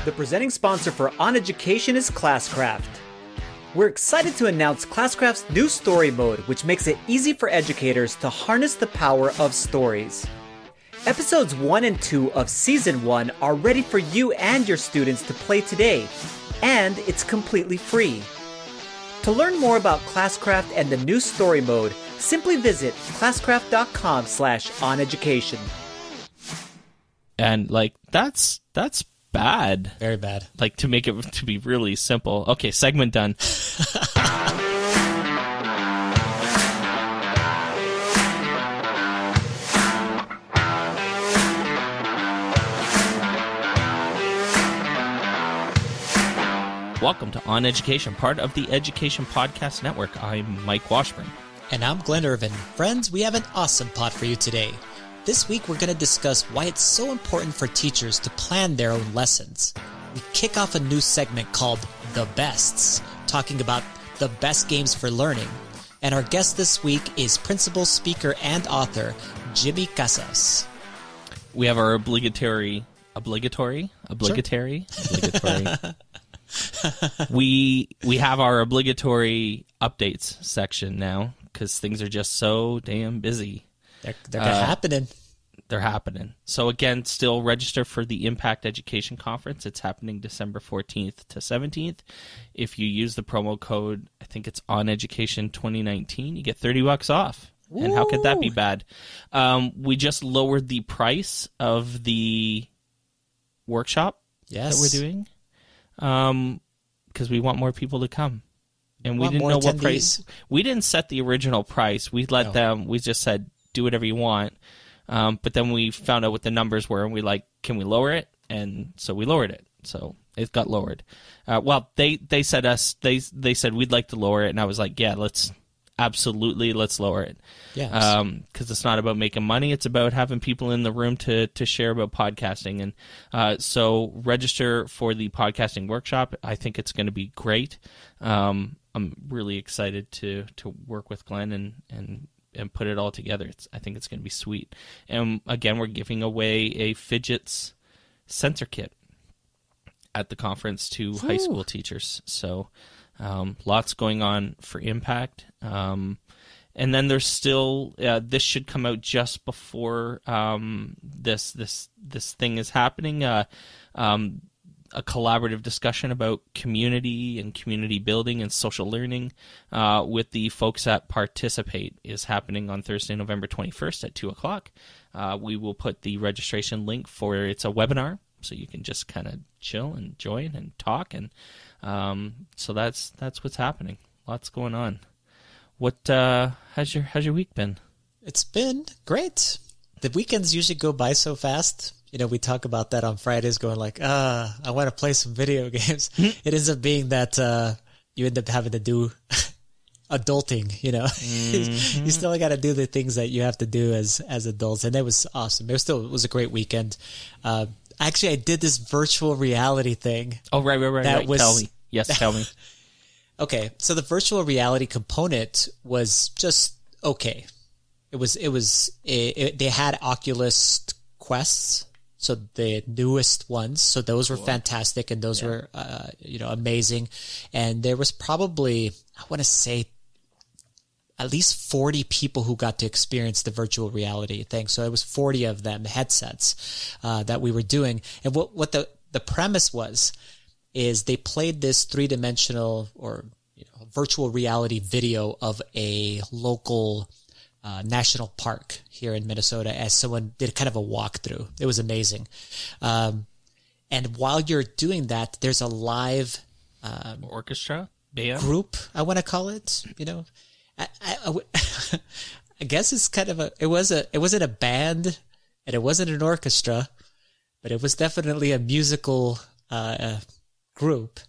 The presenting sponsor for OnEducation is Classcraft. We're excited to announce Classcraft's new story mode, which makes it easy for educators to harness the power of stories. Episodes 1 and 2 of Season 1 are ready for you and your students to play today, and it's completely free. To learn more about Classcraft and the new story mode, simply visit classcraft.com/oneducation. And that's bad. Very bad. Like, to make it to be really simple. Okay, segment done. Welcome to OnEducation, part of the Education Podcast Network. I'm Mike Washburn. And I'm Glen Irvin. Friends, we have an awesome pod for you today. This week, we're going to discuss why it's so important for teachers to plan their own lessons. We kick off a new segment called The Bests, talking about the best games for learning. And our guest this week is principal, speaker, and author, Jimmy Casas. We have our obligatory. We have our obligatory updates section now because things are just so damn busy. They're happening. They're happening. So again, still register for the Impact Education Conference. It's happening December 14th to 17th. If you use the promo code, I think it's OnEducation 2019, you get $30 off. Woo! And how could that be bad? We just lowered the price of the workshop that we're doing because we want more people to come. And we didn't know what price. We didn't set the original price. We let them. We just said, do whatever you want. But then we found out what the numbers were, and we can we lower it? And so we lowered it. So it got lowered. They said we'd like to lower it, and I was like, yeah, let's lower it. Yeah. Because it's not about making money; it's about having people in the room to share about podcasting. And so register for the podcasting workshop. I think it's going to be great. I'm really excited to work with Glenn and put it all together. I think it's going to be sweet. And again, we're giving away a Fidgets sensor kit at the conference to high school teachers. So lots going on for Impact. And then there's still this should come out just before this thing is happening. A collaborative discussion about community and community building and social learning with the folks at Participate is happening on Thursday, November 21st at 2 o'clock. We will put the registration link for it's a webinar, so you can just kind of chill and join and talk. And so that's what's happening. Lots going on. What how's your week been? It's been great. The weekends usually go by so fast. You know, we talk about that on Fridays going like, I want to play some video games. It ends up being that you end up having to do adulting, you know. Mm-hmm. You still got to do the things that you have to do as adults. And that was awesome. It was a great weekend. Actually, I did this virtual reality thing. Oh, right. Tell me. Yes, tell me. Okay, so the virtual reality component was just okay. They had Oculus Quests. So the newest ones, so those were fantastic, and those were, amazing. And there was probably, I want to say, at least 40 people who got to experience the virtual reality thing. So it was 40 of them headsets that we were doing. And what the premise is they played this 3-dimensional or virtual reality video of a local national park here in Minnesota as someone did kind of a walkthrough. It was amazing. And while you're doing that, there's a live orchestra band group, I want to call it. You know, I guess it's kind of it wasn't a band and it wasn't an orchestra, but it was definitely a musical group.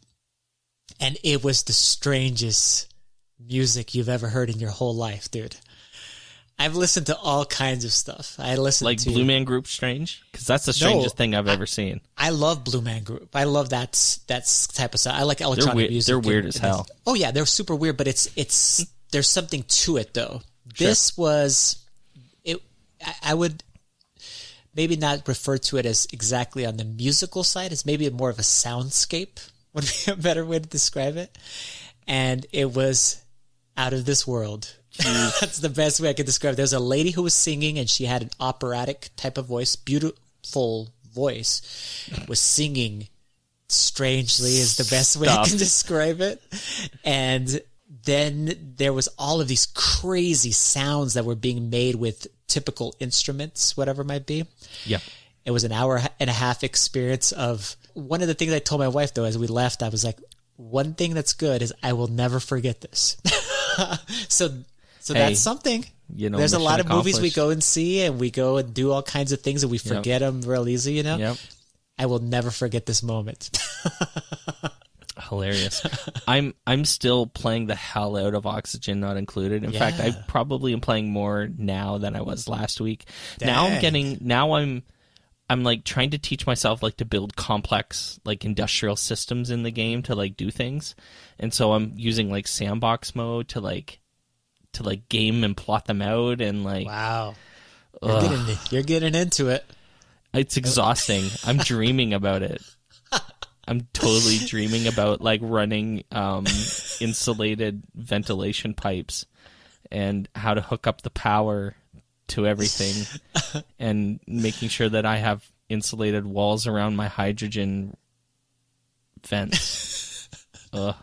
And it was the strangest music you've ever heard in your whole life, dude. I've listened to all kinds of stuff. I listened to Blue Man Group strange? Because that's the strangest thing I've ever seen. I love Blue Man Group. I love that type of stuff. I like electronic music. They're weird as hell. Oh yeah, they're super weird, but it's there's something to it though. Sure. This was it. I would maybe not refer to it as exactly on the musical side. It's maybe more of a soundscape would be a better way to describe it. And it was out of this world. That's the best way I could describe it. There's a lady who was singing, and she had an operatic type of voice, beautiful voice, was singing strangely is the best way I can describe it. And then there was all of these crazy sounds that were being made with typical instruments, whatever it might be. Yeah. It was an hour and a half experience of one of the things I told my wife, though, as we left, I was like, one thing that's good is I will never forget this. So hey, that's something. You know, there's a lot of movies we go and see, and we go and do all kinds of things, and we forget them real easy, you know? Yep. I will never forget this moment. Hilarious. I'm still playing the hell out of Oxygen Not Included. In fact, I probably am playing more now than I was last week. Dang. Now I'm like trying to teach myself like to build complex like industrial systems in the game to like do things. And so I'm using like sandbox mode to like game and plot them out, and like wow. You're getting into it. It's exhausting. I'm dreaming about it. I'm totally dreaming about like running insulated ventilation pipes and how to hook up the power to everything and making sure that I have insulated walls around my hydrogen vents. Ugh.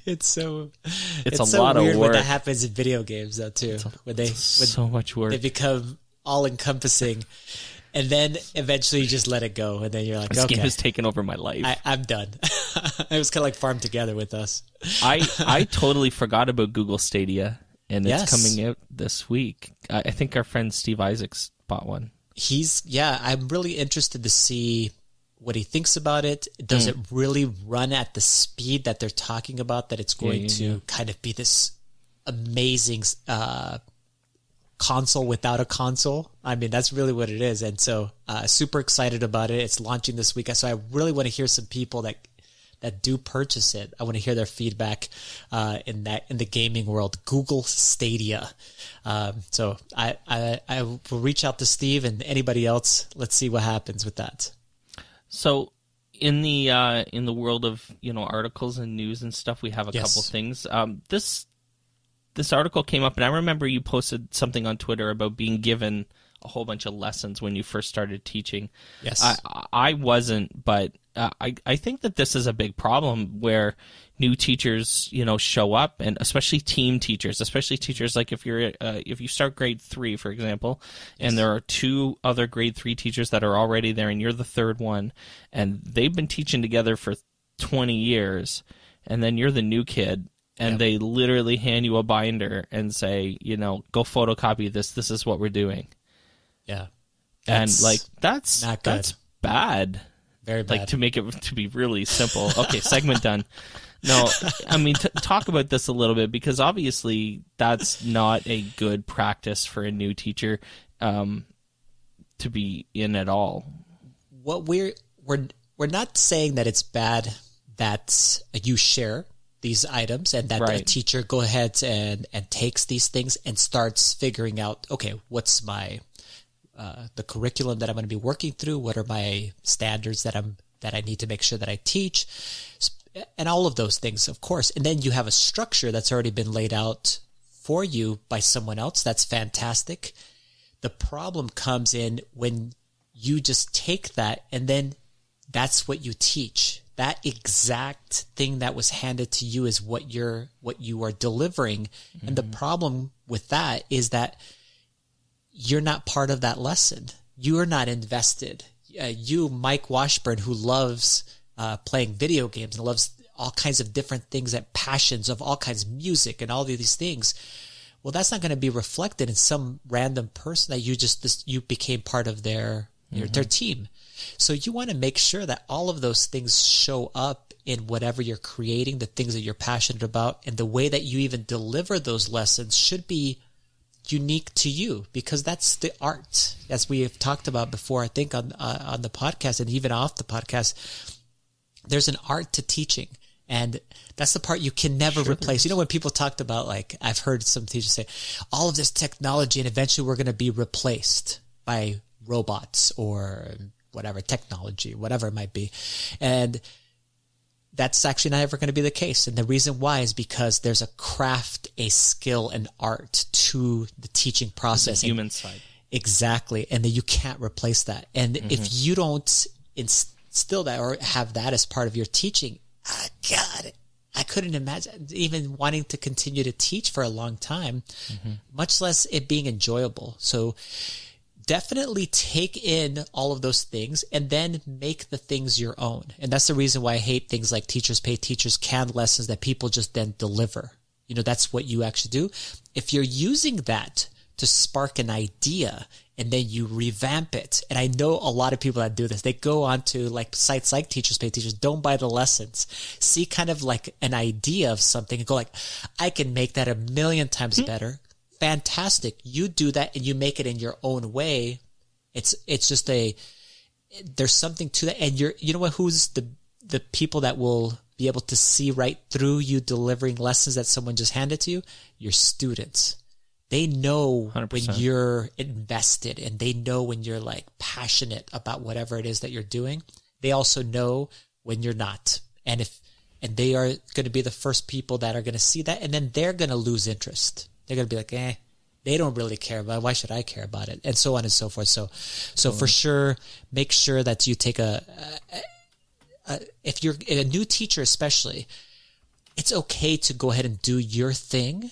It's a so lot weird of work. when that happens in video games though too. When so much work. They become all encompassing. And then eventually you just let it go, and then you're like, this okay, game has taken over my life. I'm done. It was kind of like Farm Together with us. I totally forgot about Google Stadia, and it's coming out this week. I think our friend Steve Isaacs bought one. I'm really interested to see what he thinks about it. Does it really run at the speed that they're talking about, that it's going to kind of be this amazing console without a console? I mean, that's really what it is. And so super excited about it. It's launching this week. So I really want to hear some people that do purchase it. I want to hear their feedback in the gaming world. Google Stadia. So I will reach out to Steve and anybody else. Let's see what happens with that. So in the world of articles and news and stuff, we have a couple things. This article came up, and I remember you posted something on Twitter about being given a whole bunch of lessons when you first started teaching. Yes. I wasn't, but I think that this is a big problem where new teachers, show up, and especially team teachers, especially teachers like if you start grade 3, for example, and there are 2 other grade 3 teachers that are already there, and you're the third one, and they've been teaching together for 20 years, and then you're the new kid. And they literally hand you a binder and say, go photocopy this. This is what we're doing. Yeah. And that's not good. That's bad. Very bad. Like, to make it to be really simple. Okay, segment done. No, I mean, talk about this a little bit, because obviously that's not a good practice for a new teacher to be in at all. What we're not saying that it's bad that you share these items and that a teacher go ahead and takes these things and starts figuring out, okay, what's my the curriculum that I'm going to be working through? What are my standards that I need to make sure that I teach? And all of those things, of course. And then you have a structure that's already been laid out for you by someone else. That's fantastic. The problem comes in when you just take that and then that's what you teach. That exact thing that was handed to you is what you are delivering. Mm-hmm. And the problem with that is that you're not part of that lesson. You are not invested. You, Mike Washburn, who loves playing video games and loves all kinds of different things and passions of all kinds of music and all of these things. Well, that's not going to be reflected in some random person that you became part of their team. So you want to make sure that all of those things show up in whatever you're creating, the things that you're passionate about, and the way that you even deliver those lessons should be unique to you, because that's the art, as we have talked about before, I think on the podcast and even off the podcast. There's an art to teaching, and that's the part you can never replace. When people talked about, like, I've heard some teachers say, all of this technology and eventually we're going to be replaced by robots or whatever, technology, whatever it might be. And that's actually not ever going to be the case. And the reason why is because there's a craft, a skill, an art to the teaching process. The human side. Exactly. And then you can't replace that. And if you don't instill that or have that as part of your teaching, God, I couldn't imagine even wanting to continue to teach for a long time, much less it being enjoyable. So definitely take in all of those things and then make the things your own. And that's the reason why I hate things like teachers pay teachers, canned lessons that people just then deliver. You know, that's what you actually do. If you're using that to spark an idea and then you revamp it. And I know a lot of people that do this. They go on to like sites like Teachers Pay Teachers, don't buy the lessons. See kind of like an idea of something and go like, I can make that 1,000,000 times better. Fantastic. You do that and you make it in your own way. It's just there's something to that. And you know what, who's the people that will be able to see right through you delivering lessons that someone just handed to you? Your students. They know 100%. when you're invested and they know when you're like passionate about whatever it is that you're doing. They also know when you're not. And they are going to be the first people that are going to see that. And then they're going to lose interest. They're going to be like, they don't really care about it. Why should I care about it? And so on and so forth. So for sure, make sure that you take if you're a new teacher, especially, it's okay to go ahead and do your thing,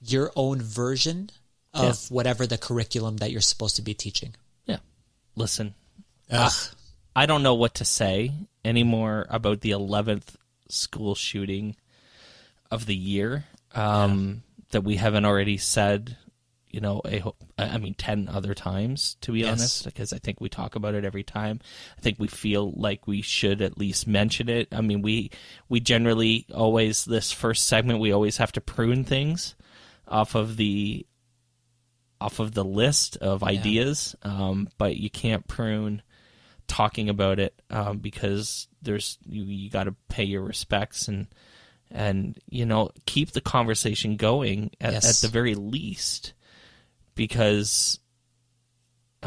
your own version of whatever the curriculum that you're supposed to be teaching. Yeah. Listen, I don't know what to say anymore about the 11th school shooting of the year that we haven't already said, 10 other times, to be honest, because I think we talk about it every time. I think we feel like we should at least mention it. I mean, we generally always, this first segment, we always have to prune things off of the list of ideas, but you can't prune talking about it because you got to pay your respects and keep the conversation going at the very least, because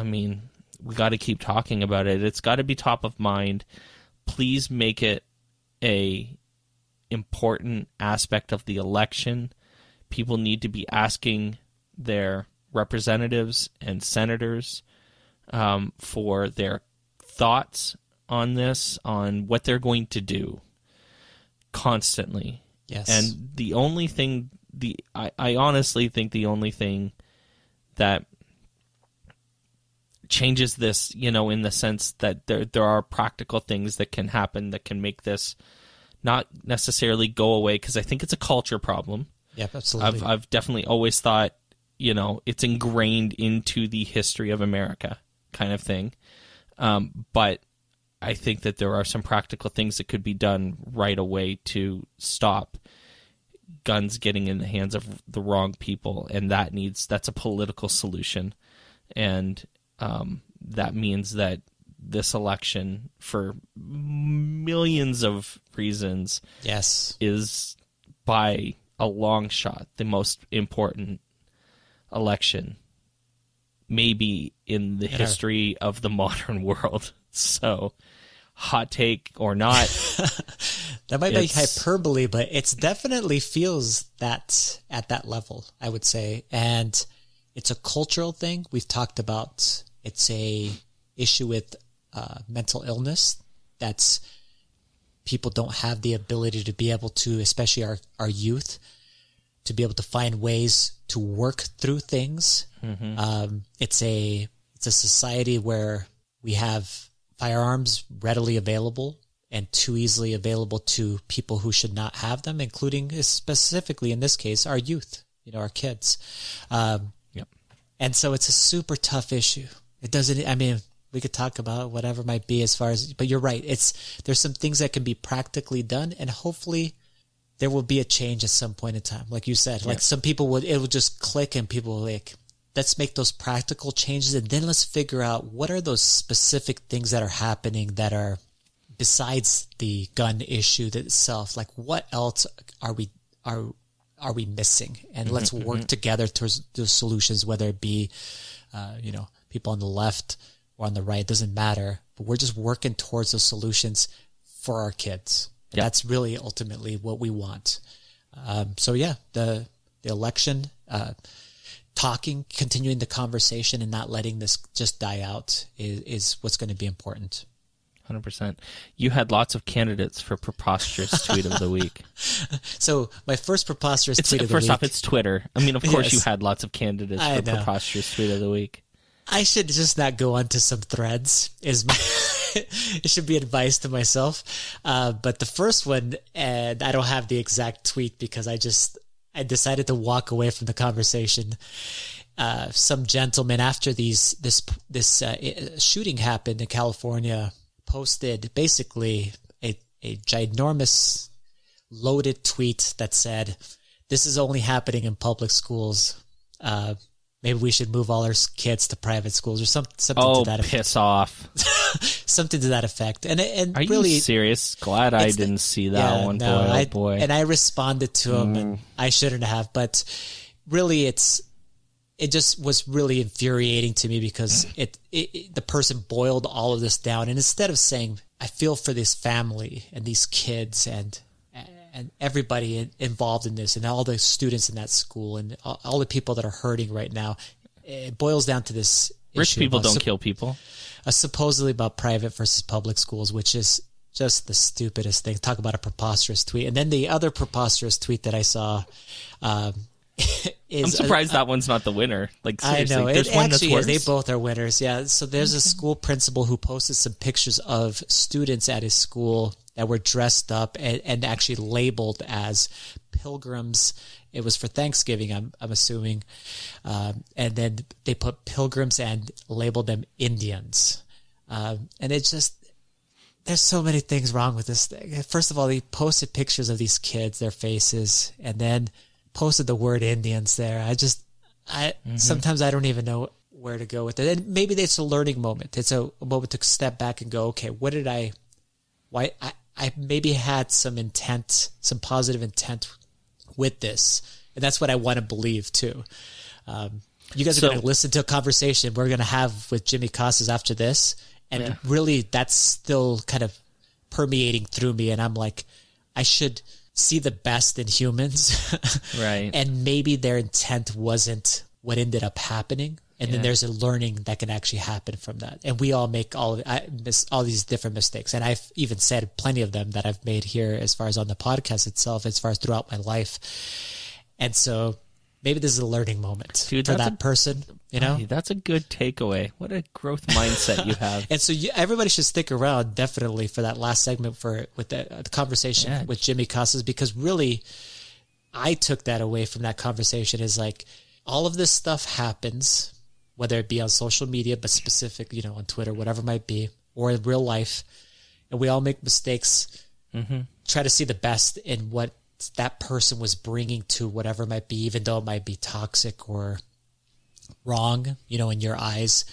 we got to keep talking about it. It's got to be top of mind. Please make it a important aspect of the election. People need to be asking their representatives and senators for their thoughts on this, on what they're going to do constantly. Yes. And the only thing, I honestly think the only thing that changes this, in the sense that there are practical things that can happen that can make this not necessarily go away, because I think it's a culture problem. Yep, absolutely. I've definitely always thought, it's ingrained into the history of America kind of thing. But I think that there are some practical things that could be done right away to stop guns getting in the hands of the wrong people. And that's a political solution. And that means that this election, for millions of reasons, is by a long shot the most important election maybe in the history of the modern world. So, hot take or not, that might be hyperbole, but it definitely feels that at that level, I would say. And it's a cultural thing. We've talked about it's a issue with mental illness. That's people don't have the ability to be able to, especially our youth, to be able to find ways to work through things. It's a society where we have firearms readily available and too easily available to people who should not have them, including specifically in this case, our youth, our kids. And so it's a super tough issue. It doesn't, we could talk about whatever might be as far as, but you're right. There's some things that can be practically done, and hopefully there will be a change at some point in time. Like you said, like some people it will just click and people will let's make those practical changes, and then let's figure out what are those specific things that are happening that are besides the gun issue itself. Like what else are we missing? And let's work together towards those solutions, whether it be, people on the left or on the right, it doesn't matter. But we're just working towards those solutions for our kids. And that's really ultimately what we want. The election, continuing the conversation and not letting this just die out is what's going to be important. 100%. You had lots of candidates for preposterous tweet of the week. So my first preposterous tweet of the week. First off, it's Twitter. I mean, of course you had lots of candidates for preposterous tweet of the week. I should just not go onto some threads. It should be advice to myself. But the first one, and I don't have the exact tweet because I decided to walk away from the conversation. Some gentleman, after this shooting happened in California, posted basically a ginormous loaded tweet that said, "This is only happening in public schools. Maybe we should move all our kids to private schools," or something to that effect. Piss off. Something to that effect. And are really, you serious? Glad I didn't see that one. No, boy. And I responded to him, and I shouldn't have. But really, it just was really infuriating to me because the person boiled all of this down, and instead of saying, "I feel for this family and these kids and everybody involved in this and all the students in that school and all the people that are hurting right now," it boils down to this rich people don't kill people. Supposedly about private versus public schools, which is just the stupidest thing. Talk about a preposterous tweet. And then the other preposterous tweet that I saw is... I'm surprised that one's not the winner. Like, seriously, I know. there's it one actually that's worse. They both are winners, yeah. So there's a school principal who posted some pictures of students at his school that were dressed up and actually labeled as pilgrims. It was for Thanksgiving, I'm assuming. And then they put pilgrims and labeled them Indians. And it just, there's so many things wrong with this thing. First of all, they posted pictures of these kids, their faces, and then posted the word Indians there. Sometimes I don't even know where to go with it. And maybe it's a learning moment. It's a moment to step back and go, okay, I maybe had some intent, some positive intent with this. And that's what I want to believe too. You guys are going to listen to a conversation we're going to have with Jimmy Casas after this. And really that's still kind of permeating through me. And I'm like, I should see the best in humans. Right. And maybe their intent wasn't what ended up happening. And then there's a learning that can actually happen from that. And we all make all these different mistakes. And I've even said plenty of them that I've made here as far as on the podcast itself, as far as throughout my life. And so maybe this is a learning moment for that person, you know? That's a good takeaway. What a growth mindset you have. And so everybody should stick around definitely for that last segment with the conversation with Jimmy Casas, because really I took that away from that conversation is like all of this stuff happens, whether it be on social media, but specific, on Twitter, whatever it might be, or in real life. And we all make mistakes, try to see the best in what that person was bringing to whatever it might be, even though it might be toxic or wrong, in your eyes,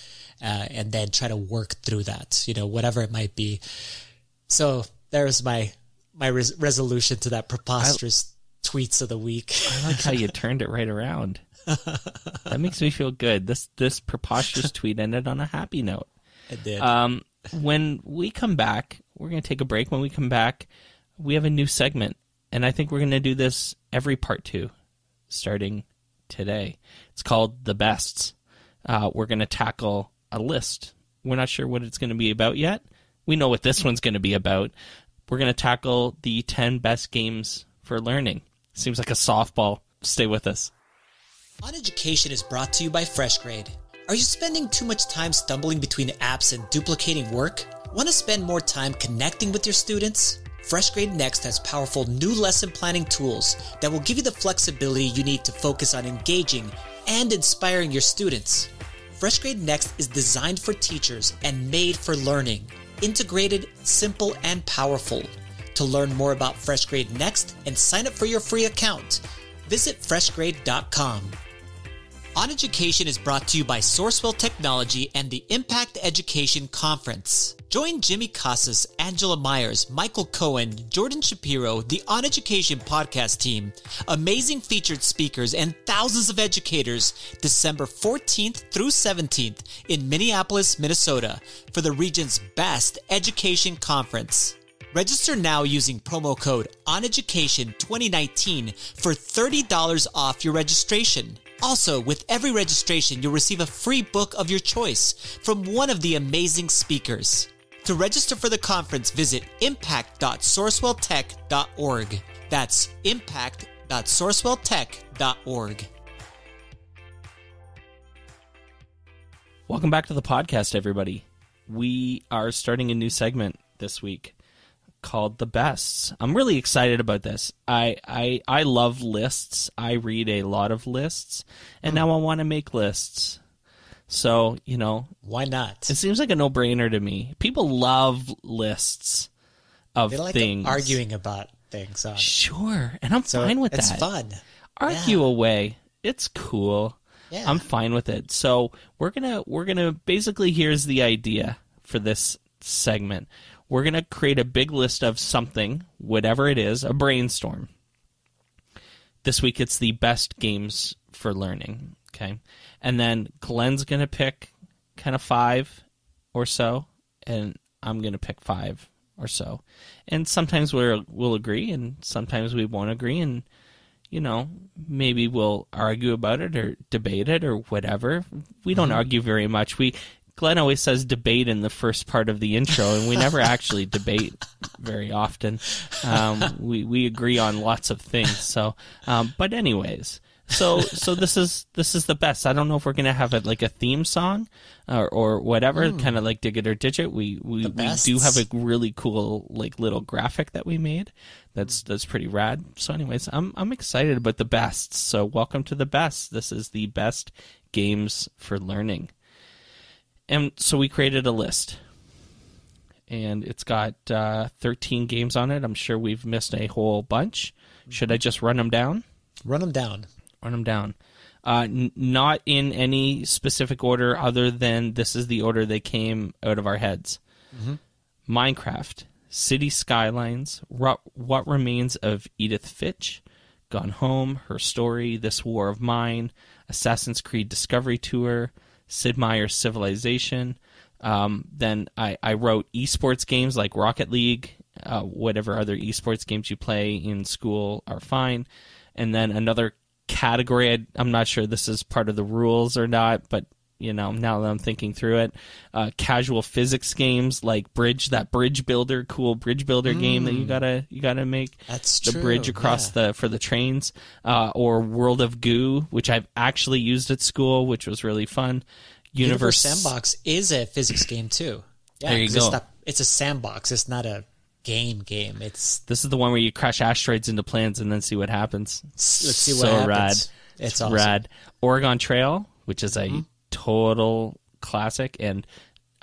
and then try to work through that, whatever it might be. So there's my resolution to that preposterous tweets of the week. I like how you turned it right around. That makes me feel good. This preposterous tweet ended on a happy note. It did. When we come back, we're going to take a break. When we come back, we have a new segment, and I think we're going to do this every part 2, starting today. It's called The Bests. We're going to tackle a list. We're not sure what it's going to be about yet. We know what this one's going to be about. We're going to tackle the 10 best games for learning. Seems like a softball. Stay with us. OnEducation is brought to you by FreshGrade. Are you spending too much time stumbling between apps and duplicating work? Want to spend more time connecting with your students? FreshGrade Next has powerful new lesson planning tools that will give you the flexibility you need to focus on engaging and inspiring your students. FreshGrade Next is designed for teachers and made for learning. Integrated, simple, and powerful. To learn more about FreshGrade Next and sign up for your free account, visit freshgrade.com. OnEducation is brought to you by Sourcewell Technology and the Impact Education Conference. Join Jimmy Casas, Angela Myers, Michael Cohen, Jordan Shapiro, the OnEducation podcast team, amazing featured speakers, and thousands of educators December 14th through 17th in Minneapolis, Minnesota for the region's best education conference. Register now using promo code OnEducation2019 for $30 off your registration. Also, with every registration, you'll receive a free book of your choice from one of the amazing speakers. To register for the conference, visit impact.sourcewelltech.org. That's impact.sourcewelltech.org. Welcome back to the podcast, everybody. We are starting a new segment this week called The Bests. I'm really excited about this. I love lists. I read a lot of lists, and now I want to make lists. So, why not? It seems like a no-brainer to me. People love lists of they like things. Arguing about things. Sure, and I'm fine with it's that. It's fun. Argue away. It's cool. Yeah. I'm fine with it. So we're gonna basically, here's the idea for this segment. We're going to create a big list of something, whatever it is, a brainstorm. This week it's the best games for learning, okay? And then Glen's going to pick kind of 5 or so, and I'm going to pick 5 or so. And sometimes we'll agree, and sometimes we won't agree, and, maybe we'll argue about it or debate it or whatever. We don't argue very much. Glenn always says debate in the first part of the intro, and we never actually debate very often. We agree on lots of things. So, but anyways, so this is the best. I don't know if we're gonna have it like a theme song or whatever, kind of like Dig It or Ditch It. We do have a really cool like little graphic that we made. That's pretty rad. So, anyways, I'm excited about the best. So, welcome to the best. This is the best games for learning. And so we created a list, and it's got 13 games on it. I'm sure we've missed a whole bunch. Should I just run them down? Run them down. Run them down. Not in any specific order other than this is the order they came out of our heads. Minecraft, City Skylines, What Remains of Edith Finch, Gone Home, Her Story, This War of Mine, Assassin's Creed Discovery Tour, Sid Meier's Civilization. Then I wrote esports games like Rocket League, whatever other esports games you play in school are fine. And then another category, I'm not sure this is part of the rules or not, but now that I'm thinking through it, casual physics games like Bridge Builder, cool Bridge Builder game that you gotta make. That's the true. bridge across for the trains, or World of Goo, which I've actually used at school, which was really fun. Universe Sandbox is a physics game too. Yeah, there you go. It's a sandbox. It's not a game. This is the one where you crash asteroids into planets and then see what happens. Let's see what happens. Rad. It's awesome. Rad. Oregon Trail, which is a total classic, and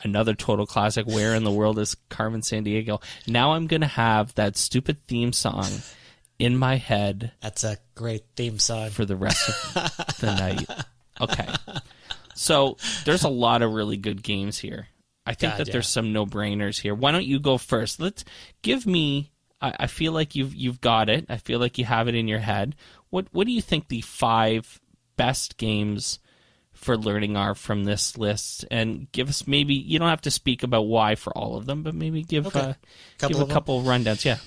another total classic, Where in the World is Carmen Sandiego? Now I'm going to have that stupid theme song in my head. That's a great theme song. For the rest of the night. Okay. So there's a lot of really good games here. I think there's some no-brainers here. Why don't you go first? Let's give me, I feel like you've got it. I feel like you have it in your head. What do you think the 5 best games for learning are from this list? And give us, maybe you don't have to speak about why for all of them, but maybe give a couple rundowns. Yeah.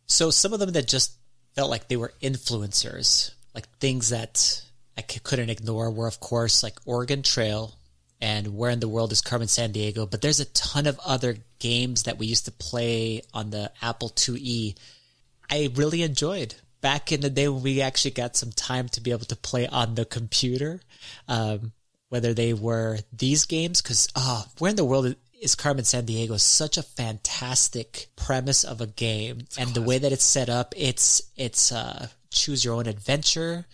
So some of them that just felt like they were influencers, like things that I couldn't ignore were, of course, like Oregon Trail and Where in the World is Carmen Sandiego. But there's a ton of other games that we used to play on the Apple IIe I really enjoyed. Back in the day when we actually got some time to be able to play on the computer, whether they were these games, because Where in the World is Carmen Sandiego is such a fantastic premise of a game, and the way that it's set up, it's choose your own adventure.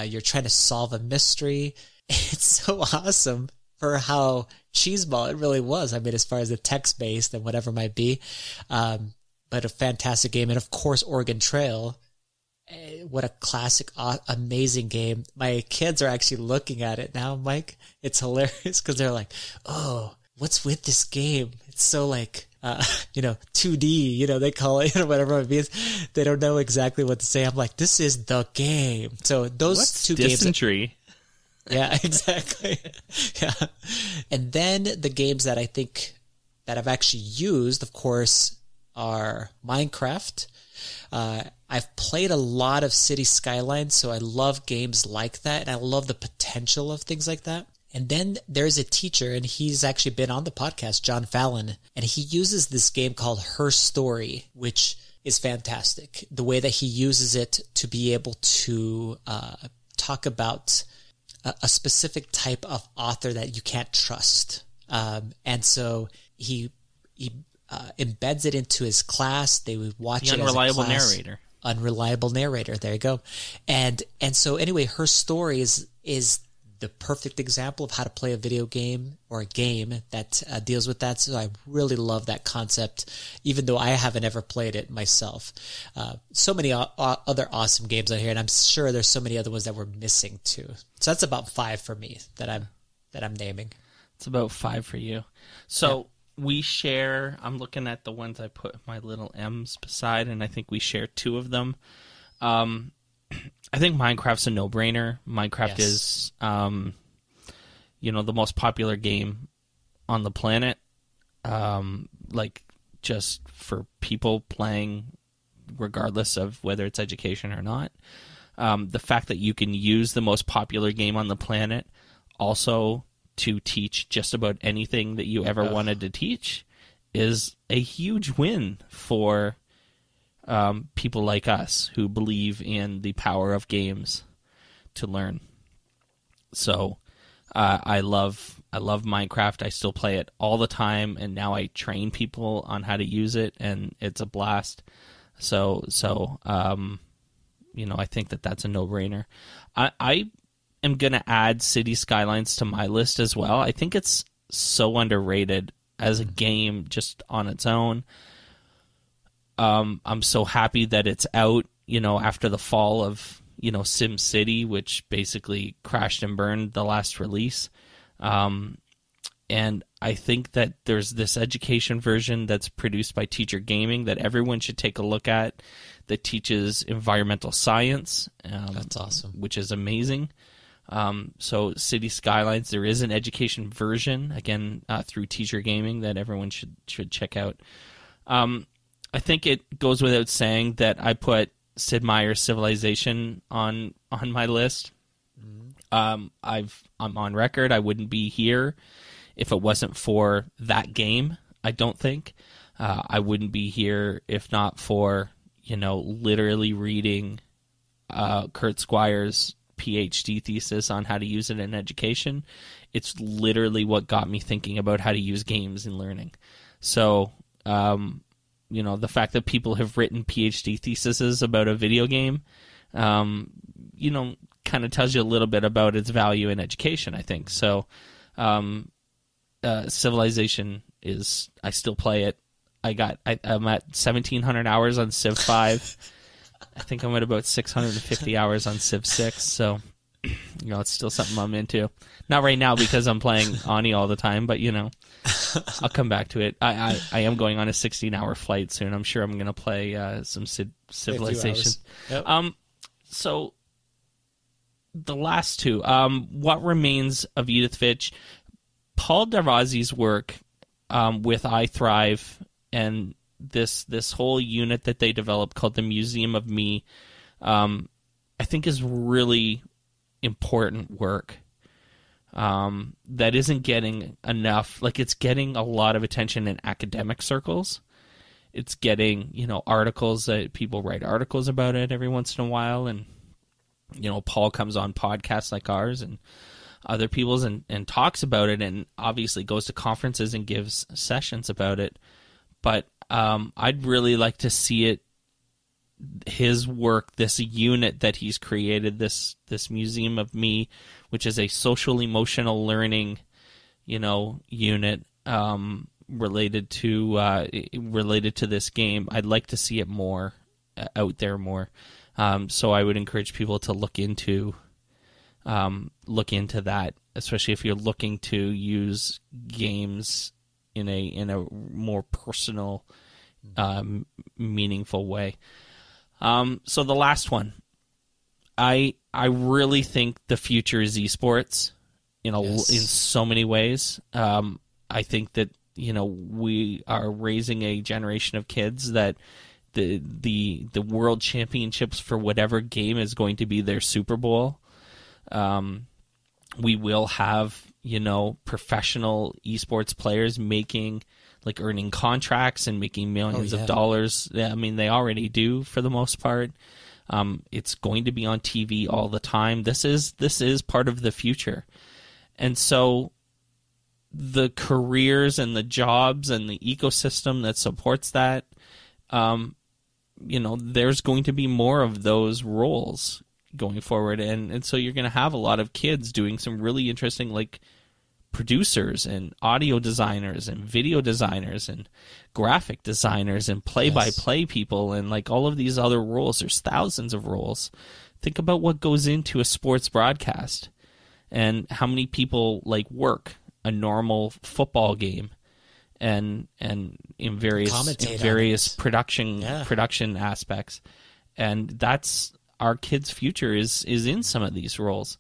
You're trying to solve a mystery. It's so awesome for how cheeseball it really was. I mean, as far as the text based and whatever might be, but a fantastic game, and of course Oregon Trail. what a classic, amazing game. My kids are actually looking at it now, Mike. It's hilarious because they're like, oh, what's with this game? It's so like, 2D, they call it, whatever it means. They don't know exactly what to say. I'm like, this is the game. So those What's two dysentery? games. Yeah, exactly. Yeah. And then the games that I think that I've actually used, of course, are Minecraft. I've played a lot of City Skylines, so I love games like that, and I love the potential of things like that. And then there's a teacher, and he's actually been on the podcast, John Fallon, and he uses this game called Her Story, which is fantastic. The way that he uses it to be able to talk about a specific type of author that you can't trust. And so he embeds it into his class. They would watch it as a class. Narrator. Unreliable narrator. There you go. And so anyway, Her Story is the perfect example of how to play a video game or a game that deals with that. So I really love that concept, even though I haven't ever played it myself. So many other awesome games out here, and I'm sure there's so many other ones that we're missing too. So that's about 5 for me that I'm naming. It's about 5 for you. So we share, I'm looking at the ones I put my little M's beside, and I think we share 2 of them. I think Minecraft's a no-brainer. Minecraft is, the most popular game on the planet. Just for people playing, regardless of whether it's education or not. The fact that you can use the most popular game on the planet also to teach just about anything that you ever wanted to teach is a huge win for people like us who believe in the power of games to learn. So I love Minecraft. I still play it all the time, and now I train people on how to use it, and it's a blast. So I think that's a no-brainer. I am going to add City Skylines to my list as well. I think it's so underrated as a game just on its own. I'm so happy that it's out, after the fall of, SimCity, which basically crashed and burned the last release. And I think that there's this education version that's produced by Teacher Gaming that everyone should take a look at that teaches environmental science. That's awesome. Which is amazing. So City Skylines, there is an education version, again, through Teacher Gaming that everyone should check out. I think it goes without saying that I put Sid Meier's Civilization on my list. I'm on record. I wouldn't be here if it wasn't for that game. I don't think I wouldn't be here if not for literally reading Kurt Squire's PhD thesis on how to use it in education. It's literally what got me thinking about how to use games in learning. So. The fact that people have written PhD theses about a video game, kind of tells you a little bit about its value in education, I think. So, Civilization is, I still play it. I'm at 1,700 hours on Civ 5. I think I'm at about 650 hours on Civ 6. So, it's still something I'm into. Not right now because I'm playing Oni all the time, but, I'll come back to it. I am going on a 16-hour flight soon. I'm sure I'm going to play some Civilization. Yep. So the last 2. What Remains of Edith Finch? Paul Darvazi's work with I Thrive and this whole unit that they developed called the Museum of Me, I think is really important work. That isn't getting enough. It's getting a lot of attention in academic circles. It's getting, articles that people write articles about it every once in a while. And, Paul comes on podcasts like ours and other people's and talks about it, and obviously goes to conferences and gives sessions about it. But I'd really like to see it, his work, this unit that he's created, this Museum of Me, which is a social emotional learning, unit related to this game. I'd like to see it more out there more. So I would encourage people to look into that, especially if you're looking to use games in a more personal, meaningful way. So the last one, I really think the future is esports in so many ways. I think that we are raising a generation of kids that the world championships for whatever game is going to be their Super Bowl. We will have professional esports players earning contracts and making millions of dollars. I mean, they already do for the most part. It's going to be on TV all the time. This is part of the future. And so the careers and the jobs and the ecosystem that supports that, there's going to be more of those roles going forward. And so you're going to have a lot of kids doing some really interesting, producers and audio designers and video designers and graphic designers and play-by-play people and all of these other roles. There's thousands of roles. Think about what goes into a sports broadcast and how many people work a normal football game and in various production aspects. And that's our kids' future is in some of these roles.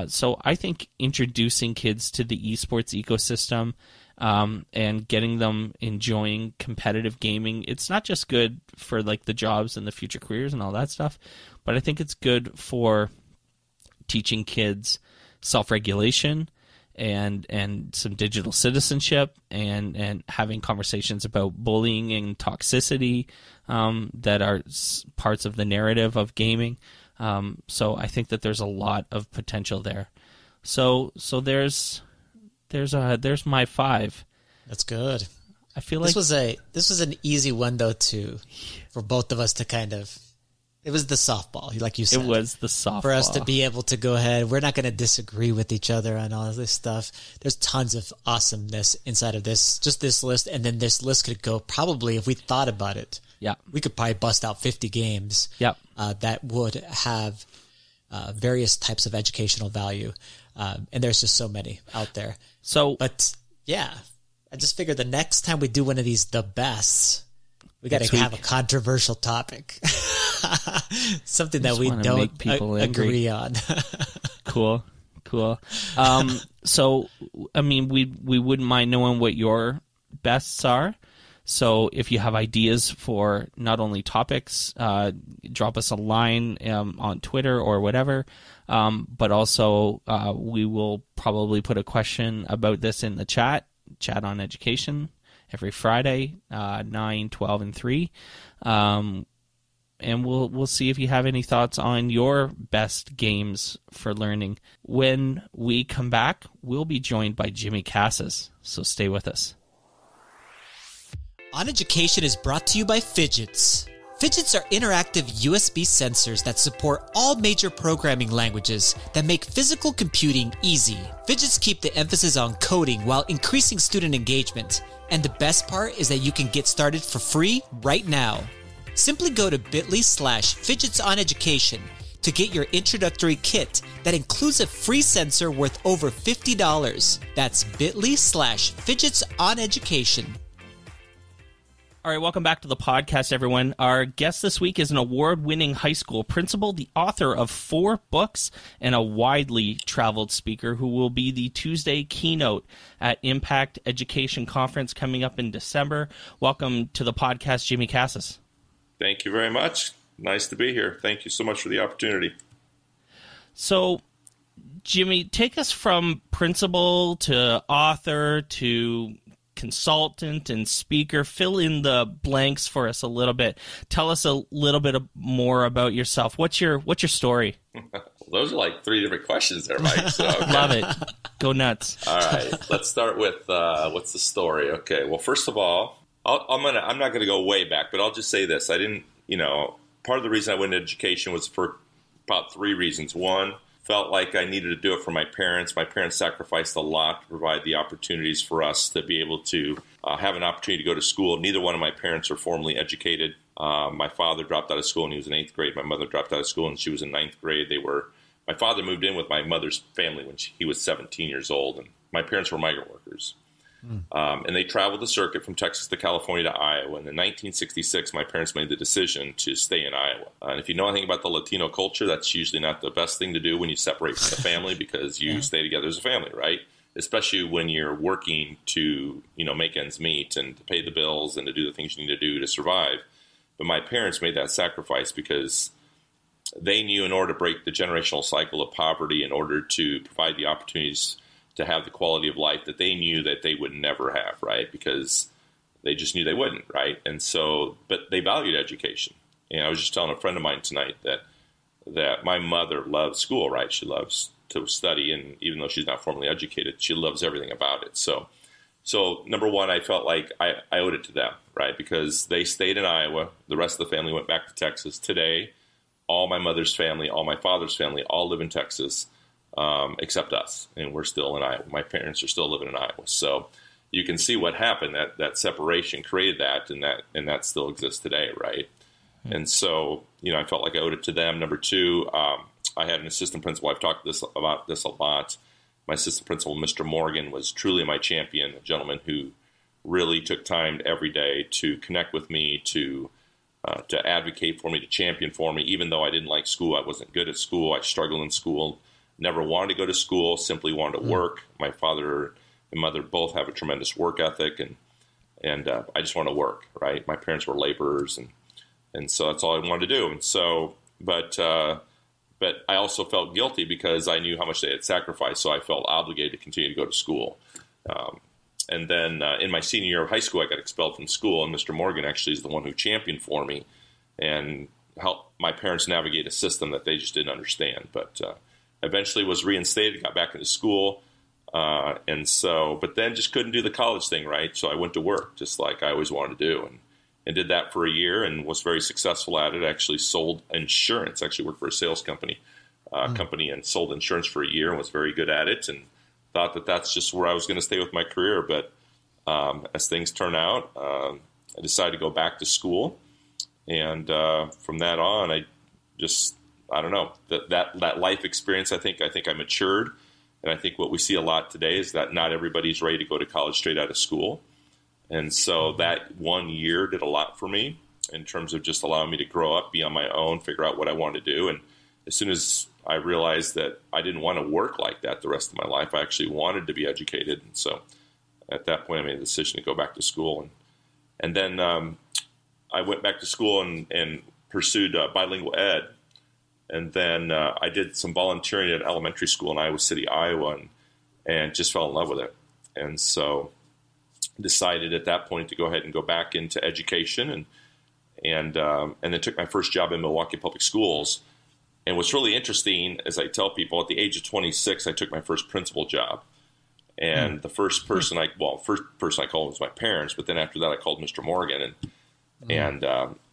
So I think introducing kids to the esports ecosystem and getting them enjoying competitive gaming, it's not just good for the jobs and the future careers and all that stuff, but I think it's good for teaching kids self-regulation and some digital citizenship and having conversations about bullying and toxicity that are parts of the narrative of gaming. So I think that there's a lot of potential there. So there's my 5. That's good. I feel like this was an easy one though for both of us to it was the softball, like you said. It was the softball. For us to be able to go ahead. We're not going to disagree with each other on all of this stuff. There's tons of awesomeness inside of just this list. And then this list could go probably, if we thought about it, we could probably bust out 50 games that would have various types of educational value. And there's just so many out there. But I just figured the next time we do one of these, the bests, we got to have a controversial topic. Something that we don't agree on. Cool. So, I mean, we wouldn't mind knowing what your bests are. So if you have ideas for not only topics, drop us a line on Twitter or whatever, but also we will probably put a question about this in the chat on education every Friday, 9, 12, and 3. And we'll see if you have any thoughts on your best games for learning. When we come back, we'll be joined by Jimmy Casas, so stay with us. OnEducation is brought to you by Fidgets. Fidgets are interactive USB sensors that support all major programming languages that make physical computing easy. Fidgets keep the emphasis on coding while increasing student engagement. And the best part is that you can get started for free right now. Simply go to bit.ly/fidgets-on-education to get your introductory kit that includes a free sensor worth over $50. That's bit.ly/fidgets-on-education. All right, welcome back to the podcast, everyone. Our guest this week is an award-winning high school principal, the author of 4 books, and a widely traveled speaker who will be the Tuesday keynote at Impact Education Conference coming up in December. Welcome to the podcast, Jimmy Casas. Thank you very much. Nice to be here. Thank you so much for the opportunity. So, Jimmy, take us from principal to author to consultant and speaker. Fill in the blanks for us a little bit. Tell us a little bit more about yourself. What's your story? Those are like 3 different questions there, Mike. So, okay. Love it. Go nuts. All right. Let's start with what's the story? Okay. Well, first of all, I'm not gonna go way back, but I'll just say this. I didn't, part of the reason I went into education was for about 3 reasons. One, felt like I needed to do it for my parents. My parents sacrificed a lot to provide the opportunities for us to be able to have an opportunity to go to school. Neither one of my parents are formally educated. My father dropped out of school and he was in 8th grade. My mother dropped out of school and she was in 9th grade. My father moved in with my mother's family when he was 17 years old, and my parents were migrant workers. And they traveled the circuit from Texas to California to Iowa. And in 1966, my parents made the decision to stay in Iowa. And if you know anything about the Latino culture, that's usually not the best thing to do when you separate from the family, because you stay together as a family, right? Especially when you're working to, make ends meet and to pay the bills and to do the things you need to do to survive. But my parents made that sacrifice because they knew in order to break the generational cycle of poverty, in order to provide the opportunities to have the quality of life that they knew that they would never have, right? Because they just knew they wouldn't, right? And so, but they valued education. And I was just telling a friend of mine tonight that my mother loves school, right? She loves to study, and even though she's not formally educated, she loves everything about it. So number one, I felt like I owed it to them, right? Because they stayed in Iowa. The rest of the family went back to Texas. Today, all my mother's family, all my father's family, all live in Texas, except us. And we're still in Iowa. My parents are still living in Iowa. So you can see what happened. That separation created that, and that still exists today, right? And so, I felt like I owed it to them. Number two, I had an assistant principal. I've talked about this a lot. My assistant principal, Mr. Morgan, was truly my champion, a gentleman who really took time every day to connect with me, to advocate for me, to champion for me. Even though I didn't like school, I wasn't good at school, I struggled in school, never wanted to go to school, simply wanted to work. My father and mother both have a tremendous work ethic, and I just want to work, right? My parents were laborers, and so that's all I wanted to do. And so, but I also felt guilty because I knew how much they had sacrificed, so I felt obligated to continue to go to school. And then in my senior year of high school, I got expelled from school, and Mr. Morgan actually is the one who championed for me and helped my parents navigate a system that they just didn't understand. But eventually was reinstated, got back into school, but then just couldn't do the college thing, right? So I went to work just like I always wanted to do, and did that for a year and was very successful at it. Actually sold insurance. Actually worked for a sales company and sold insurance for a year and was very good at it, and thought that that's just where I was going to stay with my career. But as things turn out, I decided to go back to school. And from that on, I don't know, that life experience, I think I matured. And I think what we see a lot today is that not everybody's ready to go to college straight out of school. And so that 1 year did a lot for me in terms of just allowing me to grow up, be on my own, figure out what I wanted to do. And as soon as I realized that I didn't want to work like that the rest of my life, I actually wanted to be educated. And so at that point, I made a decision to go back to school. And then I went back to school and pursued bilingual ed. And then I did some volunteering at elementary school in Iowa City, Iowa, and just fell in love with it. And so decided at that point to go ahead and go back into education, and then took my first job in Milwaukee Public Schools. And what's really interesting, as I tell people, at the age of 26, I took my first principal job. And the first person I called was my parents, but then after that I called Mr. Morgan, and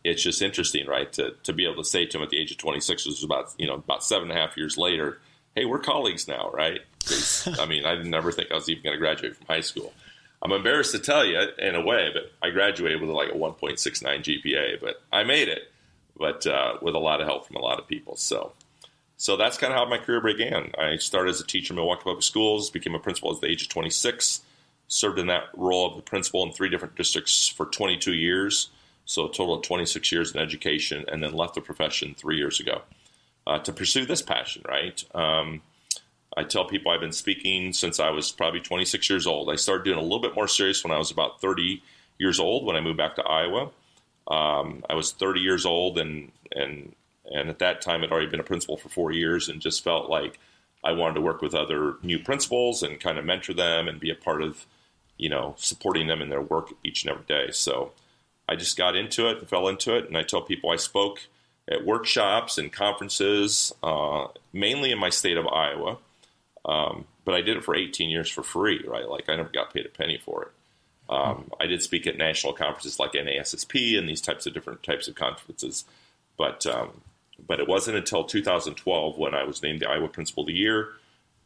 it's just interesting, right, to be able to say to him at the age of 26, which was about 7.5 years later, hey, we're colleagues now, right? I mean, I didn't ever think I was even going to graduate from high school. I'm embarrassed to tell you in a way, but I graduated with like a 1.69 GPA, but I made it, but with a lot of help from a lot of people. So that's kind of how my career began. I started as a teacher in Milwaukee Public Schools, became a principal at the age of 26, served in that role of the principal in 3 different districts for 22 years, so a total of 26 years in education, and then left the profession 3 years ago to pursue this passion, right? I tell people I've been speaking since I was probably 26 years old. I started doing a little bit more serious when I was about 30 years old when I moved back to Iowa. I was 30 years old, and at that time I'd already been a principal for 4 years, and just felt like I wanted to work with other new principals and kind of mentor them and be a part of, supporting them in their work each and every day. So I just got into it and fell into it. And I tell people I spoke at workshops and conferences, mainly in my state of Iowa. But I did it for 18 years for free, right? Like I never got paid a penny for it. I did speak at national conferences like NASSP and these different types of conferences. But it wasn't until 2012 when I was named the Iowa Principal of the Year,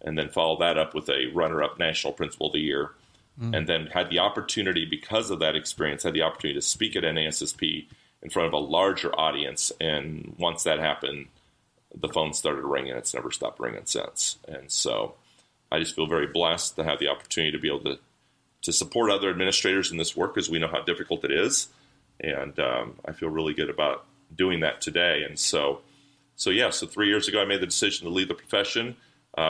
and then followed that up with a runner-up National Principal of the Year, and then had the opportunity, because of that experience, had the opportunity to speak at NASSP in front of a larger audience. And once that happened, the phone started ringing. It's never stopped ringing since. And so I just feel very blessed to have the opportunity to be able to support other administrators in this work, because we know how difficult it is. And I feel really good about doing that today. And so 3 years ago, I made the decision to leave the profession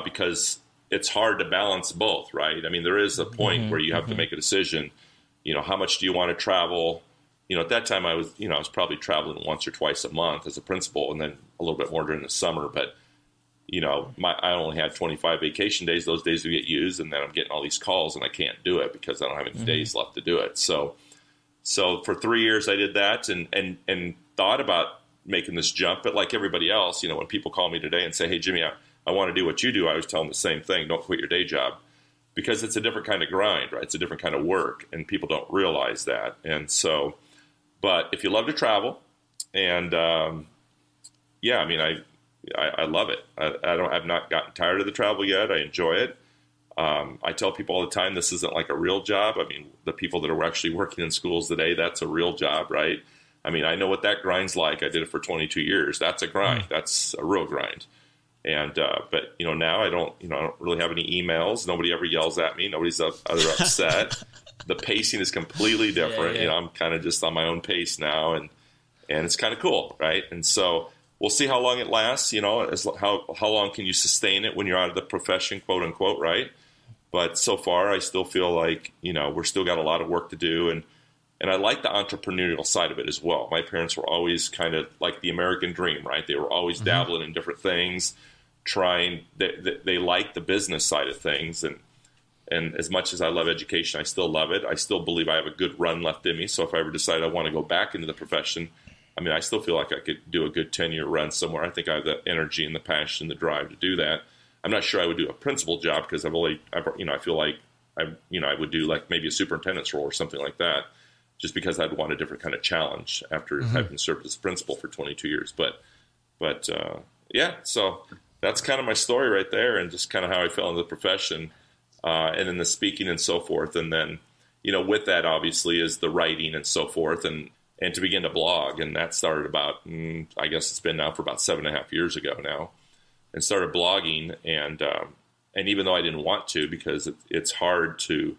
because it's hard to balance both, right? I mean, there is a point where you have to make a decision, how much do you want to travel? At that time I was probably traveling once or twice a month as a principal, and then a little bit more during the summer. But, I only had 25 vacation days. Those days would get used, and then I'm getting all these calls and I can't do it because I don't have any days left to do it. So for 3 years I did that and thought about making this jump. But like everybody else, when people call me today and say, hey, Jimmy, I want to do what you do, I always tell them the same thing. Don't quit your day job, because it's a different kind of grind, right? It's a different kind of work, and people don't realize that. And so, but if you love to travel, and I love it. I've not gotten tired of the travel yet. I enjoy it. I tell people all the time, this isn't like a real job. I mean, the people that are actually working in schools today, that's a real job, right? I mean, I know what that grind's like. I did it for 22 years. That's a grind. That's a real grind. And, but now I don't really have any emails. Nobody ever yells at me. Nobody's ever upset. The pacing is completely different. Yeah. I'm kind of just on my own pace now, and it's kind of cool. Right. And so we'll see how long it lasts, how long can you sustain it when you're out of the profession, quote unquote. Right. But so far I still feel like, we're still got a lot of work to do. And I like the entrepreneurial side of it as well. My parents were always kind of like the American dream, right? They were always dabbling in different things, they like the business side of things. And as much as I love education, I still love it. I still believe I have a good run left in me. So if I ever decide I want to go back into the profession, I mean, I still feel like I could do a good 10-year run somewhere. I think I have the energy and the passion and the drive to do that. I'm not sure I would do a principal job, because I feel like I would do like maybe a superintendent's role or something like that, just because I'd want a different kind of challenge after having served as principal for 22 years. But so that's kind of my story right there, and just kind of how I fell into the profession, and then the speaking and so forth. And then, with that obviously is the writing and so forth, and to begin to blog. And that started about, I guess it's been now for about 7.5 years ago now, and started blogging. And even though I didn't want to, because it's hard to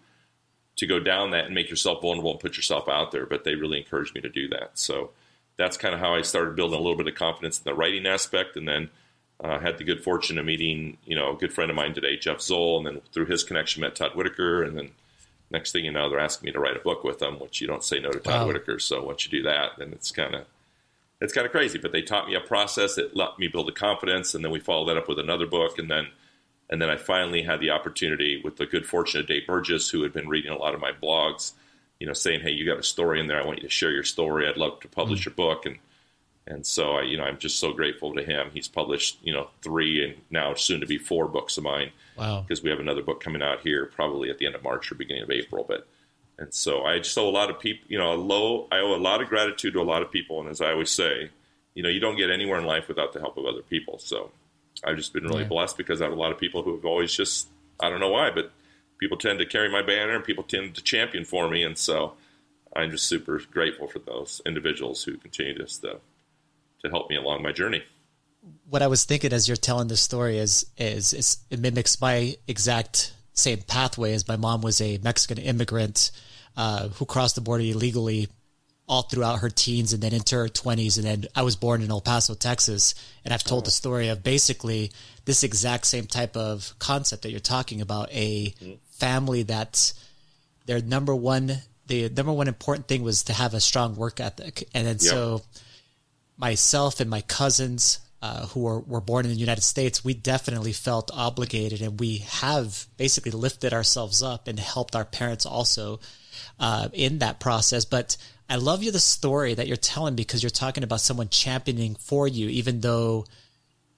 go down that and make yourself vulnerable and put yourself out there, but they really encouraged me to do that. So that's kind of how I started building a little bit of confidence in the writing aspect. And then had the good fortune of meeting, a good friend of mine today, Jeff Zoll, and then through his connection met Todd Whitaker. And then next thing you know, they're asking me to write a book with them, which you don't say no to Todd Whitaker. So once you do that, then it's kind of crazy. But they taught me a process that let me build the confidence, and then we followed that up with another book. And then I finally had the opportunity, with the good fortune of Dave Burgess, who had been reading a lot of my blogs, saying, hey, you got a story in there. I want you to share your story. I'd love to publish your book. And so I'm just so grateful to him. He's published, 3 and now soon to be 4 books of mine. Wow. Because we have another book coming out here probably at the end of March or beginning of April. And so I just owe a lot of people, I owe a lot of gratitude to a lot of people. And as I always say, you don't get anywhere in life without the help of other people. So I've just been really blessed, because I have a lot of people who have always just, I don't know why, but people tend to carry my banner and people tend to champion for me. And so I'm just super grateful for those individuals who continue to help me along my journey. What I was thinking as you're telling this story is it mimics my exact same pathway, as my mom was a Mexican immigrant who crossed the border illegally all throughout her teens and then into her 20s. And then I was born in El Paso, Texas. And I've told the story of basically this exact same type of concept that you're talking about, a family that the number one important thing was to have a strong work ethic. And then so myself and my cousins who were born in the United States, we definitely felt obligated, and we have basically lifted ourselves up and helped our parents also in that process. But I love the story that you're telling, because you're talking about someone championing for you, even though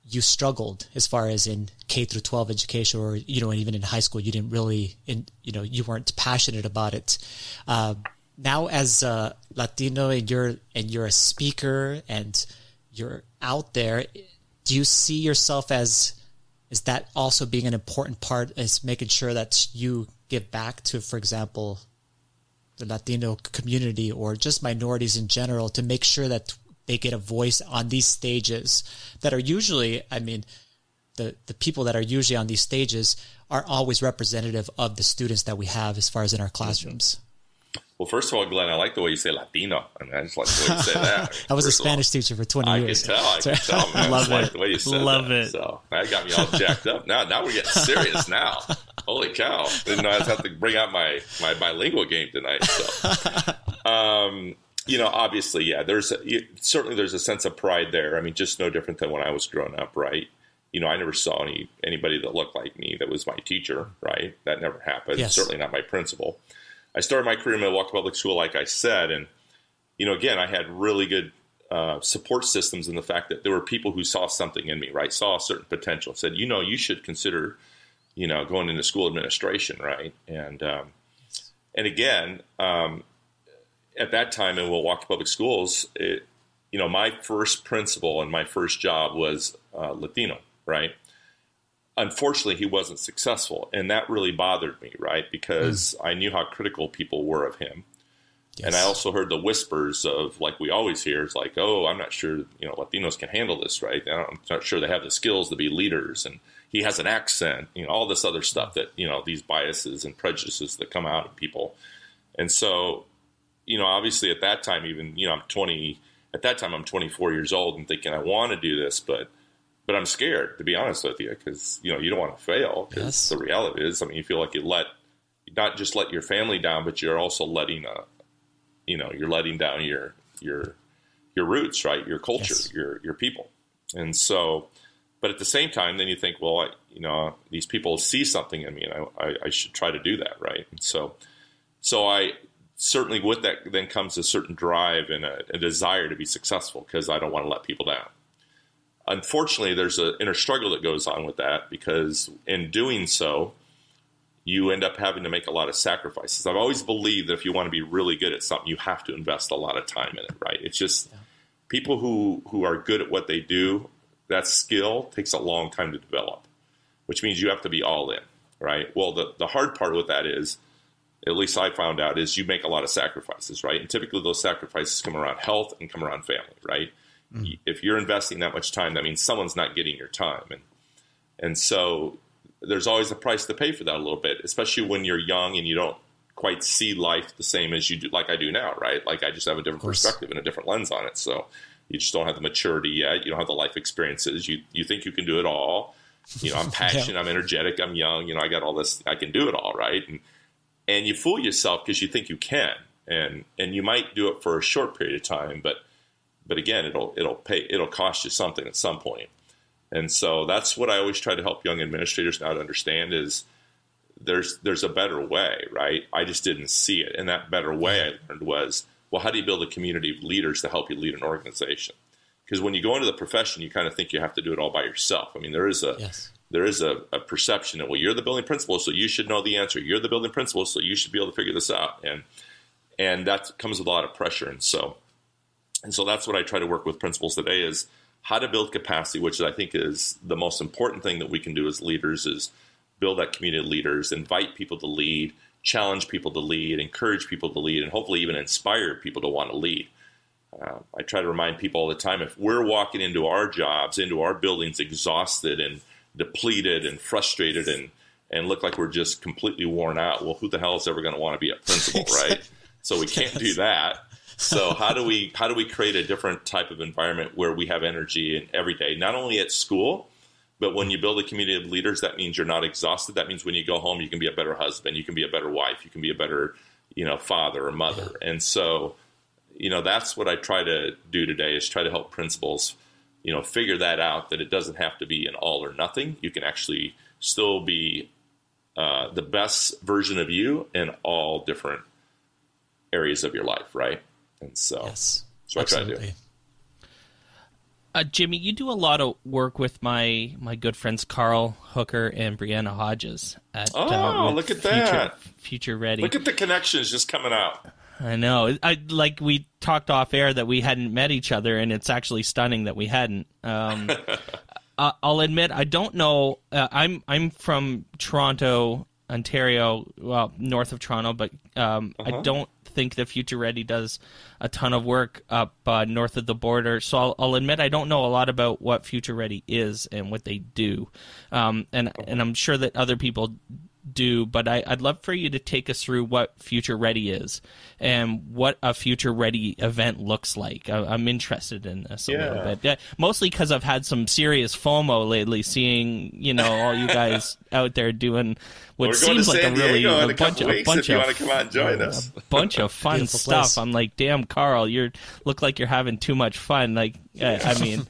you struggled as far as in K through 12 education, or, and even in high school, you didn't really, you weren't passionate about it. Now as a Latino, and you're a speaker and you're out there, do you see yourself is that also being an important part, is making sure that you give back to, for example, the Latino community or just minorities in general to make sure that they get a voice on these stages that are usually, I mean, the people that are usually on these stages are always representative of the students that we have as far as in our classrooms. Well, first of all, Glenn, I like the way you say Latino. I mean, I just like the way you say that. I was a Spanish teacher for 20 years. I can tell, man. I just like the way you said Love that. it. So that got me all jacked up. Now we're getting serious now. Holy cow. Didn't know I have to bring out my bilingual game tonight. So, obviously, yeah, certainly there's a sense of pride there. I mean, just no different than when I was growing up, right? I never saw anybody that looked like me that was my teacher, right? That never happened. Yes. Certainly not my principal. I started my career in Milwaukee Public School, like I said, and, again, I had really good support systems in the fact that there were people who saw something in me, right? Saw a certain potential, said, you should consider, going into school administration, right? And again, at that time in Milwaukee Public Schools, my first principal and my first job was Latino, right? Unfortunately, he wasn't successful, and that really bothered me, right? Because I knew how critical people were of him. Yes. And I also heard the whispers of, like we always hear, it's like, oh, I'm not sure, Latinos can handle this, right? I'm not sure they have the skills to be leaders, and he has an accent, all this other stuff that, these biases and prejudices that come out of people. And so, obviously at that time, even, I'm 24 years old and thinking I want to do this, but I'm scared, to be honest with you, because, you don't want to fail. Because the reality is, you feel like you not just let your family down, but you're also letting, you're letting down your roots, right? Your culture, your people. And so, but at the same time, then you think, well, these people see something in me, and I should try to do that, right? And so I certainly with that then comes a certain drive and a desire to be successful, because I don't want to let people down. Unfortunately, there's an inner struggle that goes on with that, because in doing so, you end up having to make a lot of sacrifices. I've always believed that if you want to be really good at something, you have to invest a lot of time in it, right? It's just people who are good at what they do, that skill takes a long time to develop, which means you have to be all in, right? Well, the hard part with that is, at least I found out, is you make a lot of sacrifices, right? And typically those sacrifices come around health and come around family, right? If you're investing that much time, that means someone's not getting your time. And so there's always a price to pay for that a little bit, especially when you're young and you don't quite see life the same as you do, like I do now, right? Like I just have a different perspective and a different lens on it. So you just don't have the maturity yet. You don't have the life experiences. You think you can do it all. I'm passionate, I'm energetic, I'm young, I got all this, I can do it all, right? And you fool yourself because you think you can. And you might do it for a short period of time, but again, it'll cost you something at some point. And so that's what I always try to help young administrators now to understand is there's a better way, right? I just didn't see it. And that better way I learned was, well, how do you build a community of leaders to help you lead an organization? Because when you go into the profession, you kind of think you have to do it all by yourself. I mean, there is a perception that, well, you're the building principal, so you should know the answer. You're the building principal, so you should be able to figure this out. And that comes with a lot of pressure. And so that's what I try to work with principals today is how to build capacity, which I think is the most important thing that we can do as leaders is build that community of leaders, invite people to lead, challenge people to lead, encourage people to lead, and hopefully even inspire people to want to lead. I try to remind people all the time, if we're walking into our jobs, into our buildings exhausted and depleted and frustrated and look like we're just completely worn out, well, who the hell is ever going to want to be a principal, right? So we can't do that. So how do we create a different type of environment where we have energy in every day, not only at school, but when you build a community of leaders, that means you're not exhausted. That means when you go home, you can be a better husband, you can be a better wife, you can be a better, father or mother. And so, that's what I try to do today is try to help principals, figure that out, that it doesn't have to be an all or nothing. You can actually still be the best version of you in all different areas of your life, right? And so that's what I try to do. Jimmy, you do a lot of work with my good friends Carl Hooker and Brianna Hodges at look at that. Future Ready. Look at the connections just coming out. I know. We talked off air that we hadn't met each other, and it's actually stunning that we hadn't. I'll admit I don't know. I'm from Toronto, Ontario, well, north of Toronto, but I don't think that Future Ready does a ton of work up north of the border. So I'll admit I don't know a lot about what Future Ready is and what they do, and I'm sure that other people do, but I'd love for you to take us through what Future Ready is and what a Future Ready event looks like. I'm interested in this a little bit, mostly because I've had some serious FOMO lately, seeing all you guys out there doing what seems like a really a bunch of fun stuff. Place. I'm like, damn, Carl, you look like you're having too much fun. Like, I mean.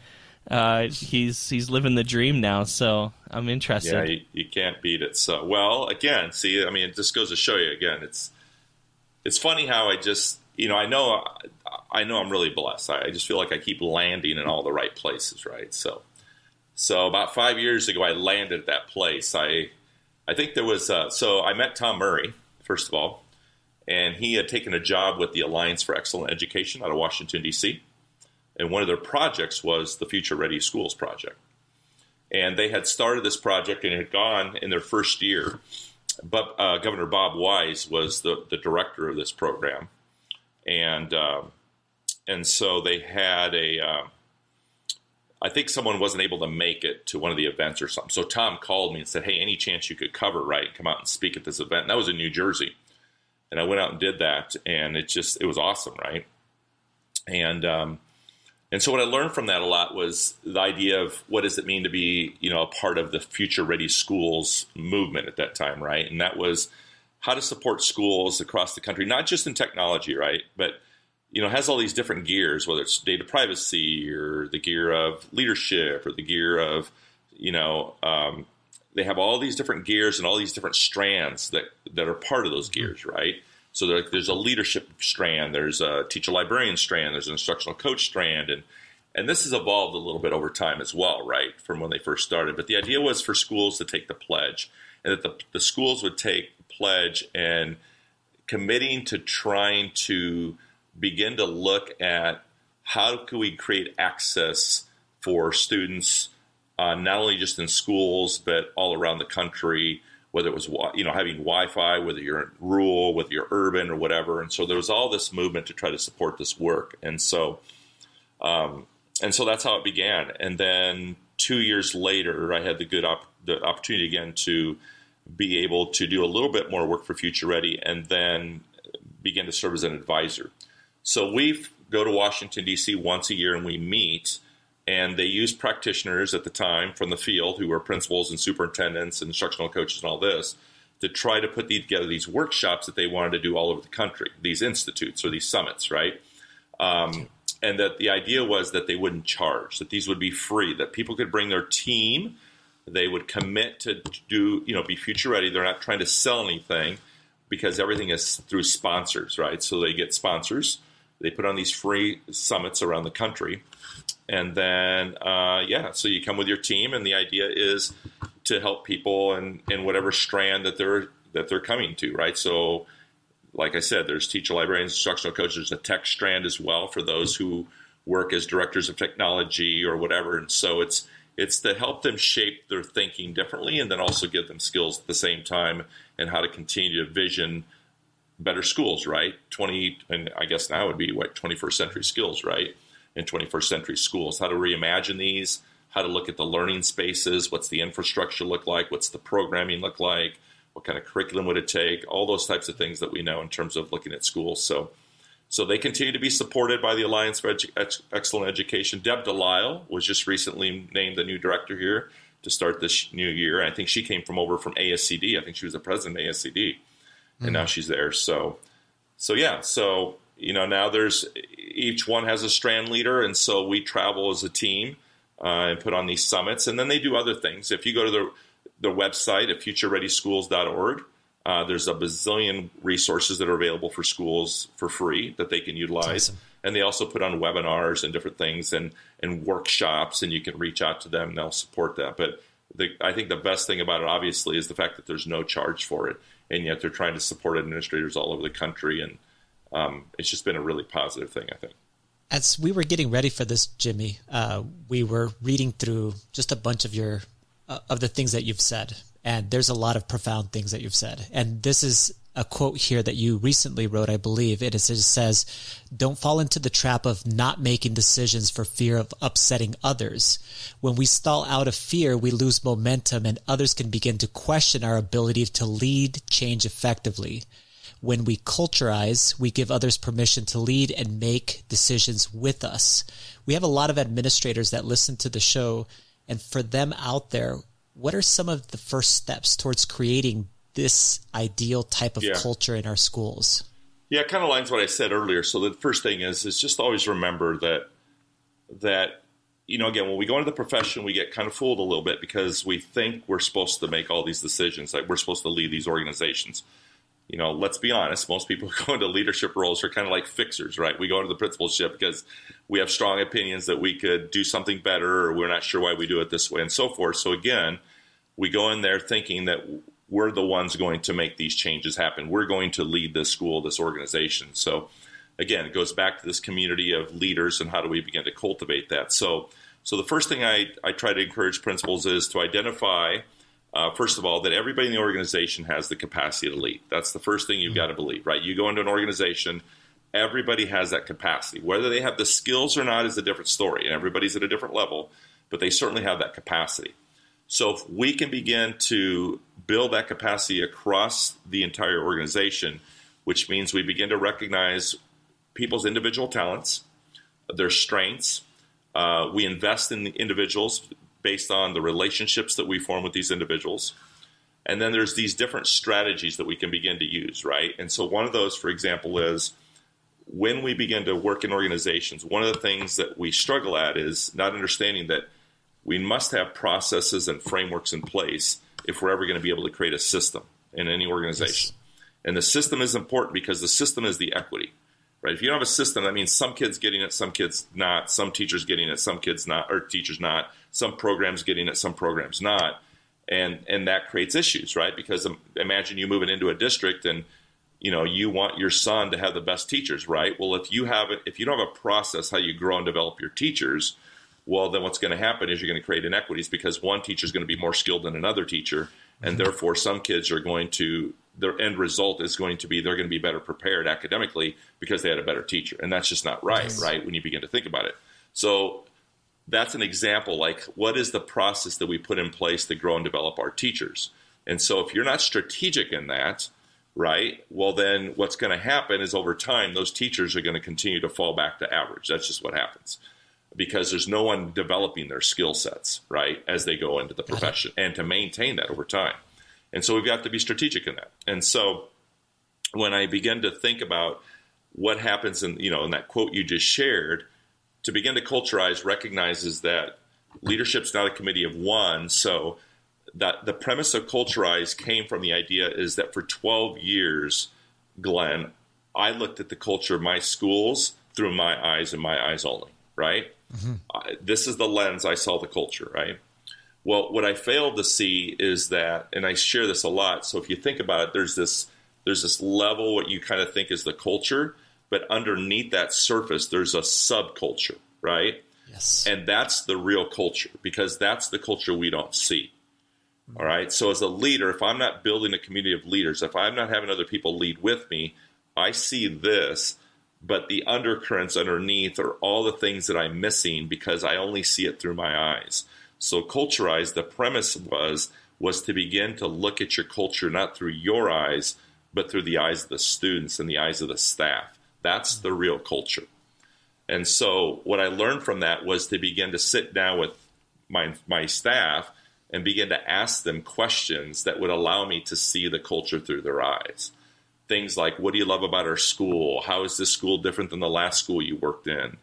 He's living the dream now, so I'm interested. Yeah, you can't beat it. So, well, again, see, I mean, it just goes to show you again. It's funny how I just, I know I'm really blessed. I just feel like I keep landing in all the right places, right? So about 5 years ago, I landed at that place. I think there was so I met Tom Murray first of all, and he had taken a job with the Alliance for Excellent Education out of Washington, D.C. And one of their projects was the Future Ready Schools project. And they had started this project and it had gone in their first year. But Governor Bob Wise was the director of this program. And so they had I think someone wasn't able to make it to one of the events or something. So Tom called me and said, hey, any chance you could cover, right? Come out and speak at this event. And that was in New Jersey. And I went out and did that. And it was awesome, right? And so what I learned from that a lot was the idea of what does it mean to be, a part of the Future Ready Schools movement at that time, right? And that was how to support schools across the country, not just in technology, right? But, it has all these different gears, whether it's data privacy or the gear of leadership or the gear of, they have all these different gears and all these different strands that are part of those gears, right? So there's a leadership strand, there's a teacher librarian strand, there's an instructional coach strand, and this has evolved a little bit over time as well, right, from when they first started. But the idea was for schools to take the pledge, and that the schools would take the pledge and committing to trying to begin to look at how can we create access for students, not only just in schools, but all around the country, whether it was, having Wi-Fi, whether you're in rural, whether you're urban or whatever. And so there was all this movement to try to support this work. And so that's how it began. And then 2 years later, I had the opportunity again to be able to do a little bit more work for Future Ready and then begin to serve as an advisor. So we go to Washington, D.C. once a year and we meet. And they used practitioners at the time from the field who were principals and superintendents and instructional coaches and all this to try to put together these workshops that they wanted to do all over the country, these institutes or these summits, right? And that the idea was that they wouldn't charge, that these would be free, that people could bring their team, they would commit to do, be future ready. They're not trying to sell anything because everything is through sponsors, right? So they get sponsors. They put on these free summits around the country. And then, so you come with your team, and the idea is to help people in whatever strand that they're coming to, right? So, like I said, there's teacher librarians, instructional coaches, there's a tech strand as well for those who work as directors of technology or whatever. And so it's to help them shape their thinking differently, and then also give them skills at the same time and how to continue to vision better schools, right? And I guess now would be 21st century skills, right? In 21st century schools, how to reimagine these, how to look at the learning spaces, what's the infrastructure look like, what's the programming look like, what kind of curriculum would it take, all those types of things that we know in terms of looking at schools. So they continue to be supported by the Alliance for Excellent Education. Deb Delisle was just recently named the new director here to start this new year. I think she came from ASCD. I think she was the president of ASCD, and now she's there. So now there's each one has a strand leader, and so we travel as a team and put on these summits, and then they do other things. If you go to their website at futurereadyschools.org, there's a bazillion resources that are available for schools for free that they can utilize. Awesome. And they also put on webinars and different things and workshops, and you can reach out to them and they'll support that. But I think the best thing about it, obviously, is the fact that there's no charge for it, and yet they're trying to support administrators all over the country, and it's just been a really positive thing, I think. As we were getting ready for this, Jimmy, we were reading through just a bunch of of the things that you've said, and there's a lot of profound things that you've said. And this is a quote here that you recently wrote, I believe. It says, "Don't fall into the trap of not making decisions for fear of upsetting others. When we stall out of fear, we lose momentum and others can begin to question our ability to lead change effectively. When we culturize, we give others permission to lead and make decisions with us." We have a lot of administrators that listen to the show, and for them out there, what are some of the first steps towards creating this ideal type of culture in our schools? Yeah, it kind of aligns what I said earlier. So the first thing is just always remember that again, when we go into the profession, we get kind of fooled a little bit because we think we're supposed to make all these decisions, like we're supposed to lead these organizations. Let's be honest, most people who go into leadership roles are kind of like fixers, right? We go into the principalship because we have strong opinions that we could do something better, or we're not sure why we do it this way, and so forth. So again, we go in there thinking that we're the ones going to make these changes happen. We're going to lead this school, this organization. So again, it goes back to this community of leaders and how do we begin to cultivate that. So the first thing I try to encourage principals is to identify, first of all, that everybody in the organization has the capacity to lead. That's the first thing you've got to believe, right? You go into an organization, everybody has that capacity. Whether they have the skills or not is a different story, and everybody's at a different level, but they certainly have that capacity. So if we can begin to build that capacity across the entire organization, which means we begin to recognize people's individual talents, their strengths. We invest in the individuals based on the relationships that we form with these individuals. And then there's these different strategies that we can begin to use, right? And so one of those, for example, is when we begin to work in organizations, one of the things that we struggle at is not understanding that we must have processes and frameworks in place if we're ever going to be able to create a system in any organization. Yes. And the system is important because the system is the equity, right? If you don't have a system, that means some kids getting it, some kids not, some teachers getting it, some kids not, or teachers not, some programs getting it, some programs not. And that creates issues, right? Because imagine you moving into a district and you want your son to have the best teachers, right? Well, if you don't have a process how you grow and develop your teachers, well, then what's going to happen is you're going to create inequities because one teacher is going to be more skilled than another teacher, and therefore some kids are going to, their end result is going to be they're going to be better prepared academically because they had a better teacher, and that's just not right, right, when you begin to think about it. So that's an example, like what is the process that we put in place to grow and develop our teachers? And so if you're not strategic in that, right, well, then what's going to happen is over time, those teachers are going to continue to fall back to average. That's just what happens. Because there's no one developing their skill sets, right, as they go into the profession, and to maintain that over time. And so we've got to be strategic in that. And so when I begin to think about what happens in that quote you just shared, to begin to culturize recognizes that leadership's not a committee of one. So that the premise of culturize came from the idea is that for 12 years, Glenn, I looked at the culture of my schools through my eyes and my eyes only, right? This is the lens I saw the culture, right? Well, what I failed to see is that, and I share this a lot, so if you think about it, there's this level what you kind of think is the culture, but underneath that surface, there's a subculture, right? Yes. And that's the real culture, because that's the culture we don't see. All right? So as a leader, if I'm not building a community of leaders, if I'm not having other people lead with me, I see this, but the undercurrents underneath are all the things that I'm missing because I only see it through my eyes. So culturize, the premise was to begin to look at your culture not through your eyes, but through the eyes of the students and the eyes of the staff. That's the real culture. And so what I learned from that was to begin to sit down with my staff and begin to ask them questions that would allow me to see the culture through their eyes. Things like, what do you love about our school? How is this school different than the last school you worked in?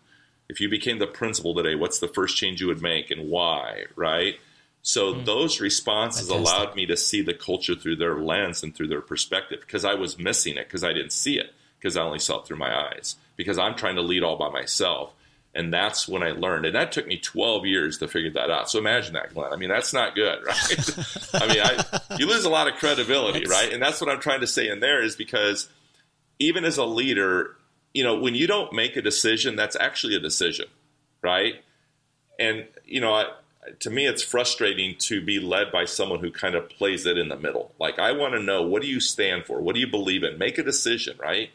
If you became the principal today, what's the first change you would make and why, right? So those responses allowed me to see the culture through their lens and through their perspective, because I was missing it because I didn't see it, because I only saw it through my eyes, because I'm trying to lead all by myself. And that's when I learned. And that took me 12 years to figure that out. So imagine that, Glenn. I mean, that's not good, right? I mean, you lose a lot of credibility, right? And that's what I'm trying to say in there is because even as a leader, when you don't make a decision, that's actually a decision, right? And, to me, it's frustrating to be led by someone who kind of plays it in the middle. Like, I want to know, what do you stand for? What do you believe in? Make a decision, right?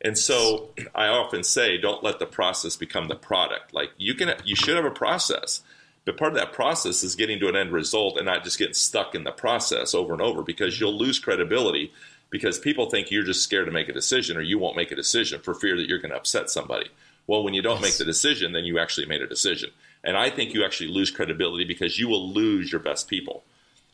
And so I often say, don't let the process become the product. Like, you should have a process, but part of that process is getting to an end result and not just getting stuck in the process over and over, because you'll lose credibility because people think you're just scared to make a decision, or you won't make a decision for fear that you're going to upset somebody. Well, when you don't make the decision, then you actually made a decision. And I think you actually lose credibility because you will lose your best people.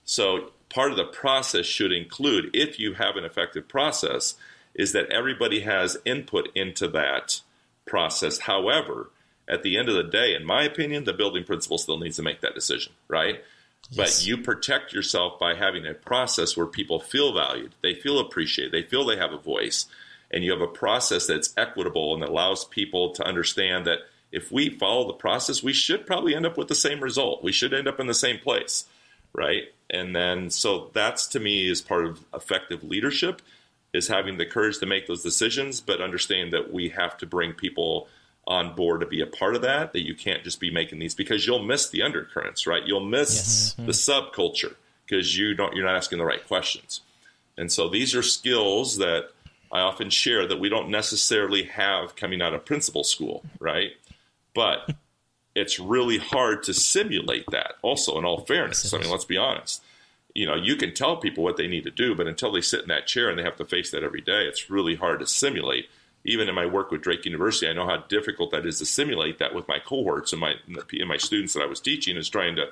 So part of the process should include, if you have an effective process, is that everybody has input into that process. However, at the end of the day, in my opinion, the building principal still needs to make that decision, right? Yes. But you protect yourself by having a process where people feel valued, they feel appreciated, they feel they have a voice, and you have a process that's equitable and that allows people to understand that if we follow the process, we should probably end up with the same result. We should end up in the same place, right? And then, so that's, to me, is part of effective leadership, is having the courage to make those decisions, but understand that we have to bring people on board to be a part of that, that you can't just be making these, because you'll miss the undercurrents, right? You'll miss the subculture because you're not asking the right questions. And so these are skills that I often share that we don't necessarily have coming out of principal school, right? But it's really hard to simulate that also, in all fairness. I mean, let's be honest. You can tell people what they need to do, but until they sit in that chair and they have to face that every day, it's really hard to simulate. Even in my work with Drake University, I know how difficult that is to simulate that with my cohorts and my students that I was teaching, is trying to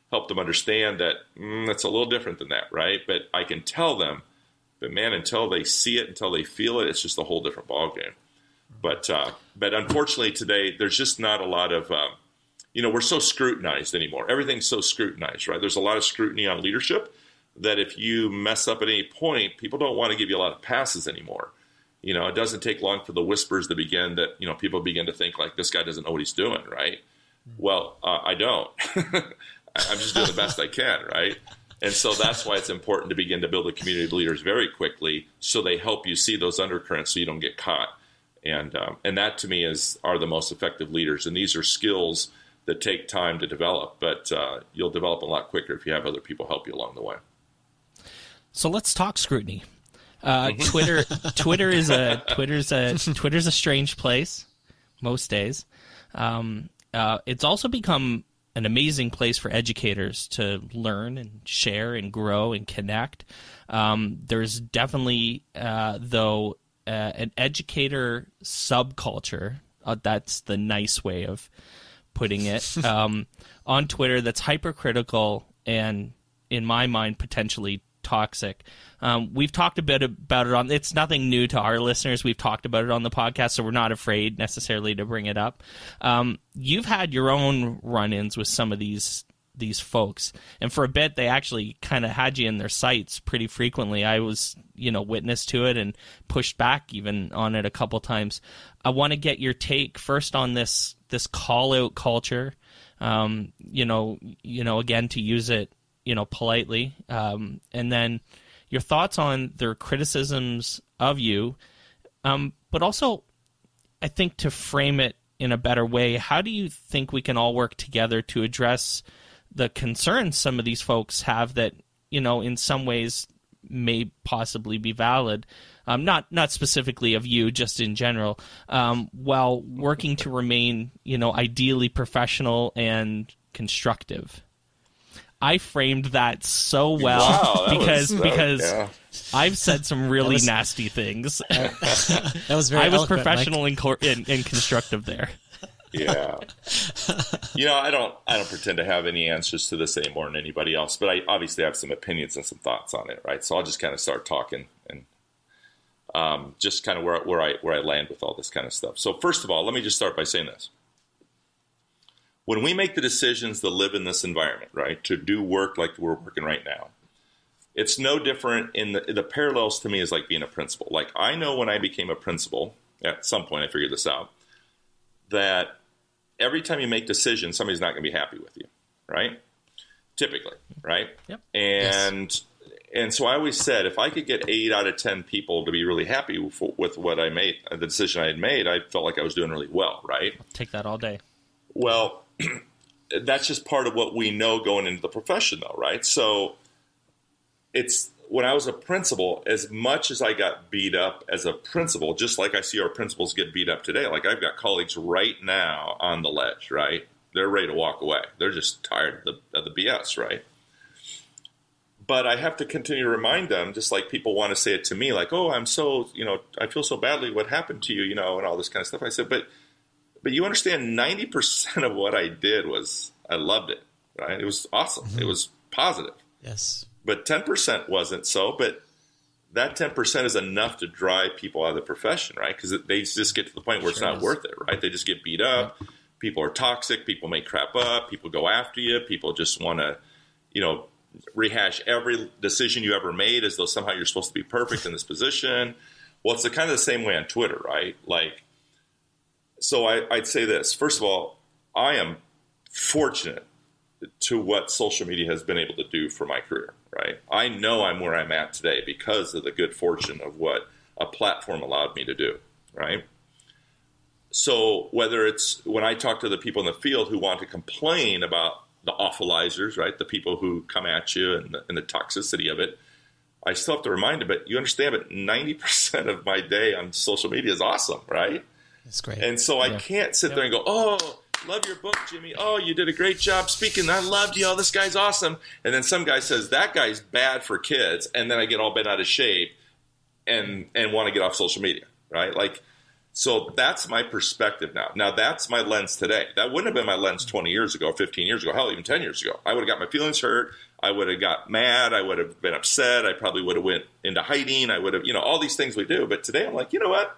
help them understand that it's a little different than that, right? But I can tell them, but man, until they see it, until they feel it, it's just a whole different ballgame. But unfortunately today, there's just not a lot of, we're so scrutinized anymore. Everything's so scrutinized, right? There's a lot of scrutiny on leadership that if you mess up at any point, people don't want to give you a lot of passes anymore. It doesn't take long for the whispers to begin that, people begin to think like, this guy doesn't know what he's doing, right? Well, I don't. I'm just doing the best I can, right? And so that's why it's important to begin to build a community of leaders very quickly, so they help you see those undercurrents so you don't get caught. And that, to me, are the most effective leaders. And these are skills that take time to develop, but you'll develop a lot quicker if you have other people help you along the way. So let's talk scrutiny. Twitter's a strange place most days. It's also become an amazing place for educators to learn and share and grow and connect. There's definitely, though, an educator subculture. That's the nice way of putting it. On Twitter, that's hypercritical and, in my mind, potentially toxic. We've talked a bit about it it's nothing new to our listeners. We've talked about it on the podcast, so we're not afraid necessarily to bring it up. You've had your own run-ins with some of these folks, and for a bit they actually kind of had you in their sights pretty frequently. I was witness to it and pushed back even on it a couple times. I want to get your take first on this call-out culture, again, to use it politely, and then your thoughts on their criticisms of you, but also, I think, to frame it in a better way, how do you think we can all work together to address the concerns some of these folks have that, in some ways may possibly be valid, not specifically of you, just in general, while working to remain, ideally professional and constructive? I framed that so well because I've said some really nasty things. That was very I was eloquent, professional Mike. and constructive there. Yeah. I don't pretend to have any answers to this any more than anybody else, but I obviously have some opinions and some thoughts on it, right? So I'll just kind of start talking and just kind of where I land with all this kind of stuff. So first of all, let me just start by saying this. When we make the decisions to live in this environment, right, to do work like we're working right now, it's no different in the parallels to me is like being a principal. Like, I know when I became a principal, at some point I figured this out, that every time you make decisions, somebody's not going to be happy with you, right? Typically, right? Yep. And so I always said, if I could get 8 out of 10 people to be really happy with what I made, the decision I had made, I felt like I was doing really well, right? I'll take that all day. Well, that's just part of what we know going into the profession, though, right? So it's when I was a principal, as much as I got beat up as a principal, just like I see our principals get beat up today, like I've got colleagues right now on the ledge, right? They're ready to walk away. They're just tired of the BS, right? But I have to continue to remind them, just like people want to say it to me, like, oh, I'm so, I feel so badly what happened to you, and all this kind of stuff. I said, but you understand 90% of what I did was I loved it, right? It was awesome. Mm-hmm. It was positive. Yes. But 10% wasn't so, but that 10% is enough to drive people out of the profession, right? Because they just get to the point where it's not worth it, right? They just get beat up. Yeah. People are toxic. People make crap up. People go after you. People just want to, rehash every decision you ever made as though somehow you're supposed to be perfect in this position. Well, it's kind of the same way on Twitter, right? So I'd say this. First of all, I am fortunate to what social media has been able to do for my career, right? I know I'm where I'm at today because of the good fortune of what a platform allowed me to do, right? So whether it's when I talk to the people in the field who want to complain about the awfulizers, right, the people who come at you and the toxicity of it, I still have to remind them, but you understand, but 90% of my day on social media is awesome, right? That's great. And so I can't sit there and go, oh, love your book, Jimmy. Oh, you did a great job speaking. I loved you. Oh, this guy's awesome. And then some guy says, that guy's bad for kids. And then I get all bent out of shape and want to get off social media, right? So that's my perspective now. Now, that's my lens today. That wouldn't have been my lens 20 years ago, 15 years ago, hell, even 10 years ago. I would have got my feelings hurt. I would have got mad. I would have been upset. I probably would have went into hiding. I would have, all these things we do. But today I'm like, you know what?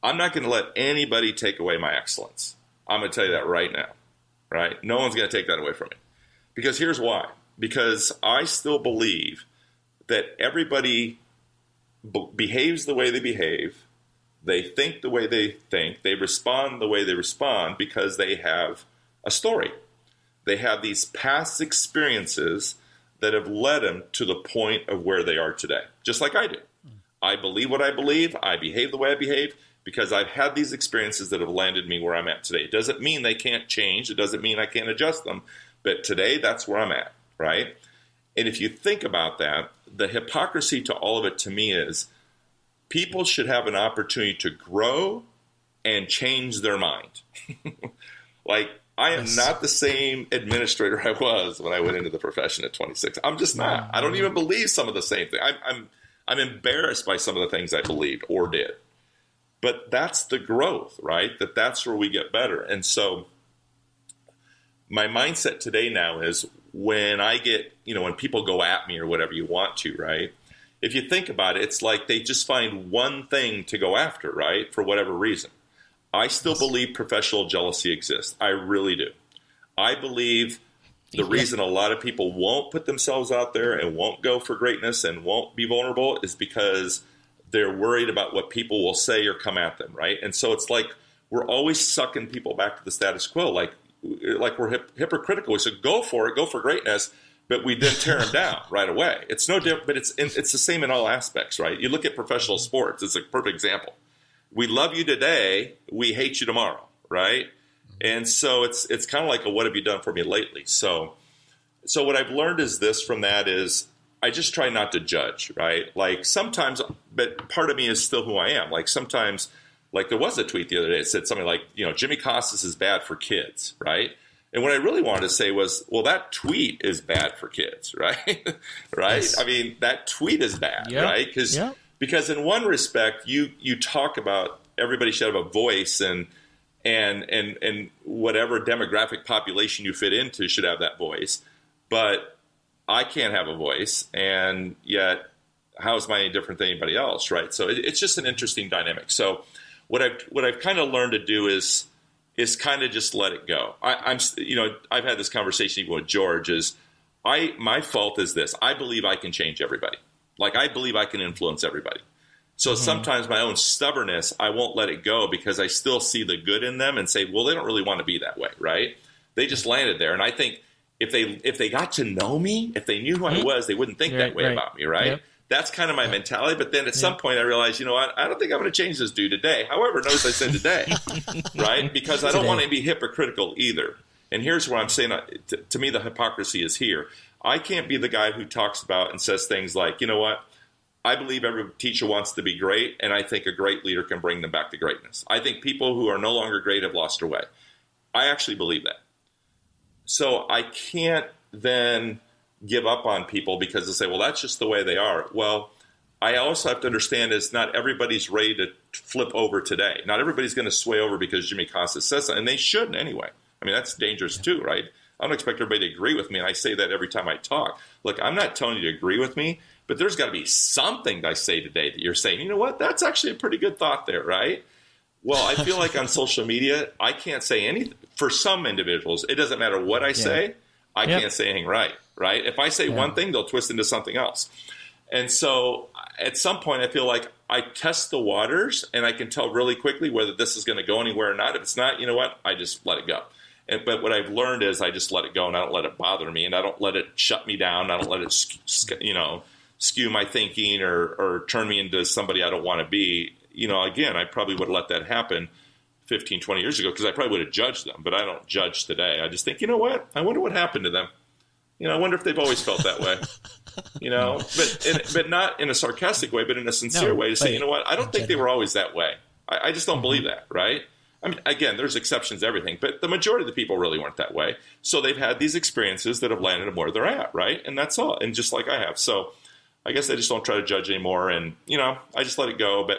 I'm not going to let anybody take away my excellence. I'm going to tell you that right now, right? No one's going to take that away from me. Because here's why. Because I still believe that everybody behaves the way they behave. They think the way they think. They respond the way they respond because they have a story. They have these past experiences that have led them to the point of where they are today, just like I do. I believe what I believe. I behave the way I behave because I've had these experiences that have landed me where I'm at today. It doesn't mean they can't change. It doesn't mean I can't adjust them. But today, that's where I'm at, right? And if you think about that, the hypocrisy to all of it to me is people should have an opportunity to grow and change their mind. I am not the same administrator I was when I went into the profession at 26. I'm just not. I don't even believe some of the same thing. I'm embarrassed by some of the things I believed or did. But that's the growth, right? That's where we get better. And so my mindset today now is when I get, when people go at me or whatever you want to, right? If you think about it, it's like they just find one thing to go after, right? For whatever reason. I still believe professional jealousy exists. I really do. I believe the reason a lot of people won't put themselves out there and won't go for greatness and won't be vulnerable is because they're worried about what people will say or come at them, right? And so it's like we're always sucking people back to the status quo, like we're hypocritical. We said, go for it, go for greatness, but we then tear them down right away. It's no different, but it's the same in all aspects, right? You look at professional sports; it's a perfect example. We love you today, we hate you tomorrow, right? And so it's kind of like a what have you done for me lately? So what I've learned is this from that is I just try not to judge, right? Like sometimes, but part of me is still who I am. Like sometimes, like there was a tweet the other day that said something like, Jimmy Casas is bad for kids, right? And what I really wanted to say was, well, that tweet is bad for kids, right? Right? Yes. I mean, that tweet is bad, right? Because in one respect, you talk about everybody should have a voice and whatever demographic population you fit into should have that voice. But I can't have a voice, and yet how is mine any different than anybody else, right? So it's just an interesting dynamic. So what I've kind of learned to do is kind of just let it go. I've had this conversation even with George. My fault is this: I believe I can change everybody. Like I believe I can influence everybody. So sometimes my own stubbornness, I won't let it go because I still see the good in them and say, well, they don't really want to be that way, right? They just landed there, and I think if they got to know me, if they knew who I was, they wouldn't think that way about me, right? Yep. That's kind of my mentality. But then at some point I realized, you know what? I don't think I'm going to change this dude today. However, notice I said today, right? Because I don't want to be hypocritical either. And here's where I'm saying, to me, the hypocrisy is here. I can't be the guy who talks about and says things like, you know what, I believe every teacher wants to be great, and I think a great leader can bring them back to greatness. I think people who are no longer great have lost their way. I actually believe that. So I can't then give up on people because they say, well, that's just the way they are. Well, I also have to understand is not everybody's ready to flip over today. Not everybody's going to sway over because Jimmy Casas says that, and they shouldn't anyway. I mean, that's dangerous too, right? I don't expect everybody to agree with me, and I say that every time I talk. Look, I'm not telling you to agree with me, but there's got to be something I say today that you're saying, you know what, that's actually a pretty good thought there, right? Well, I feel like on social media, I can't say anything. For some individuals, it doesn't matter what I say, I can't say anything right? If I say one thing, they'll twist into something else. And so at some point, I feel like I test the waters, and I can tell really quickly whether this is going to go anywhere or not. If it's not, you know what, I just let it go. But what I've learned is I just let it go, and I don't let it bother me, and I don't let it shut me down. I don't let it, skew my thinking or turn me into somebody I don't want to be. Again, I probably would have let that happen 15, 20 years ago because I probably would have judged them, but I don't judge today. I just think, you know what? I wonder what happened to them. I wonder if they've always felt that way. But not in a sarcastic way, but in a sincere way to say, you know what? I don't think they were always that way. I just don't believe that, right? I mean, again, there's exceptions to everything, but the majority of the people really weren't that way. So they've had these experiences that have landed them where they're at, right? And that's all. And just like I have. So I guess I just don't try to judge anymore. And, I just let it go. But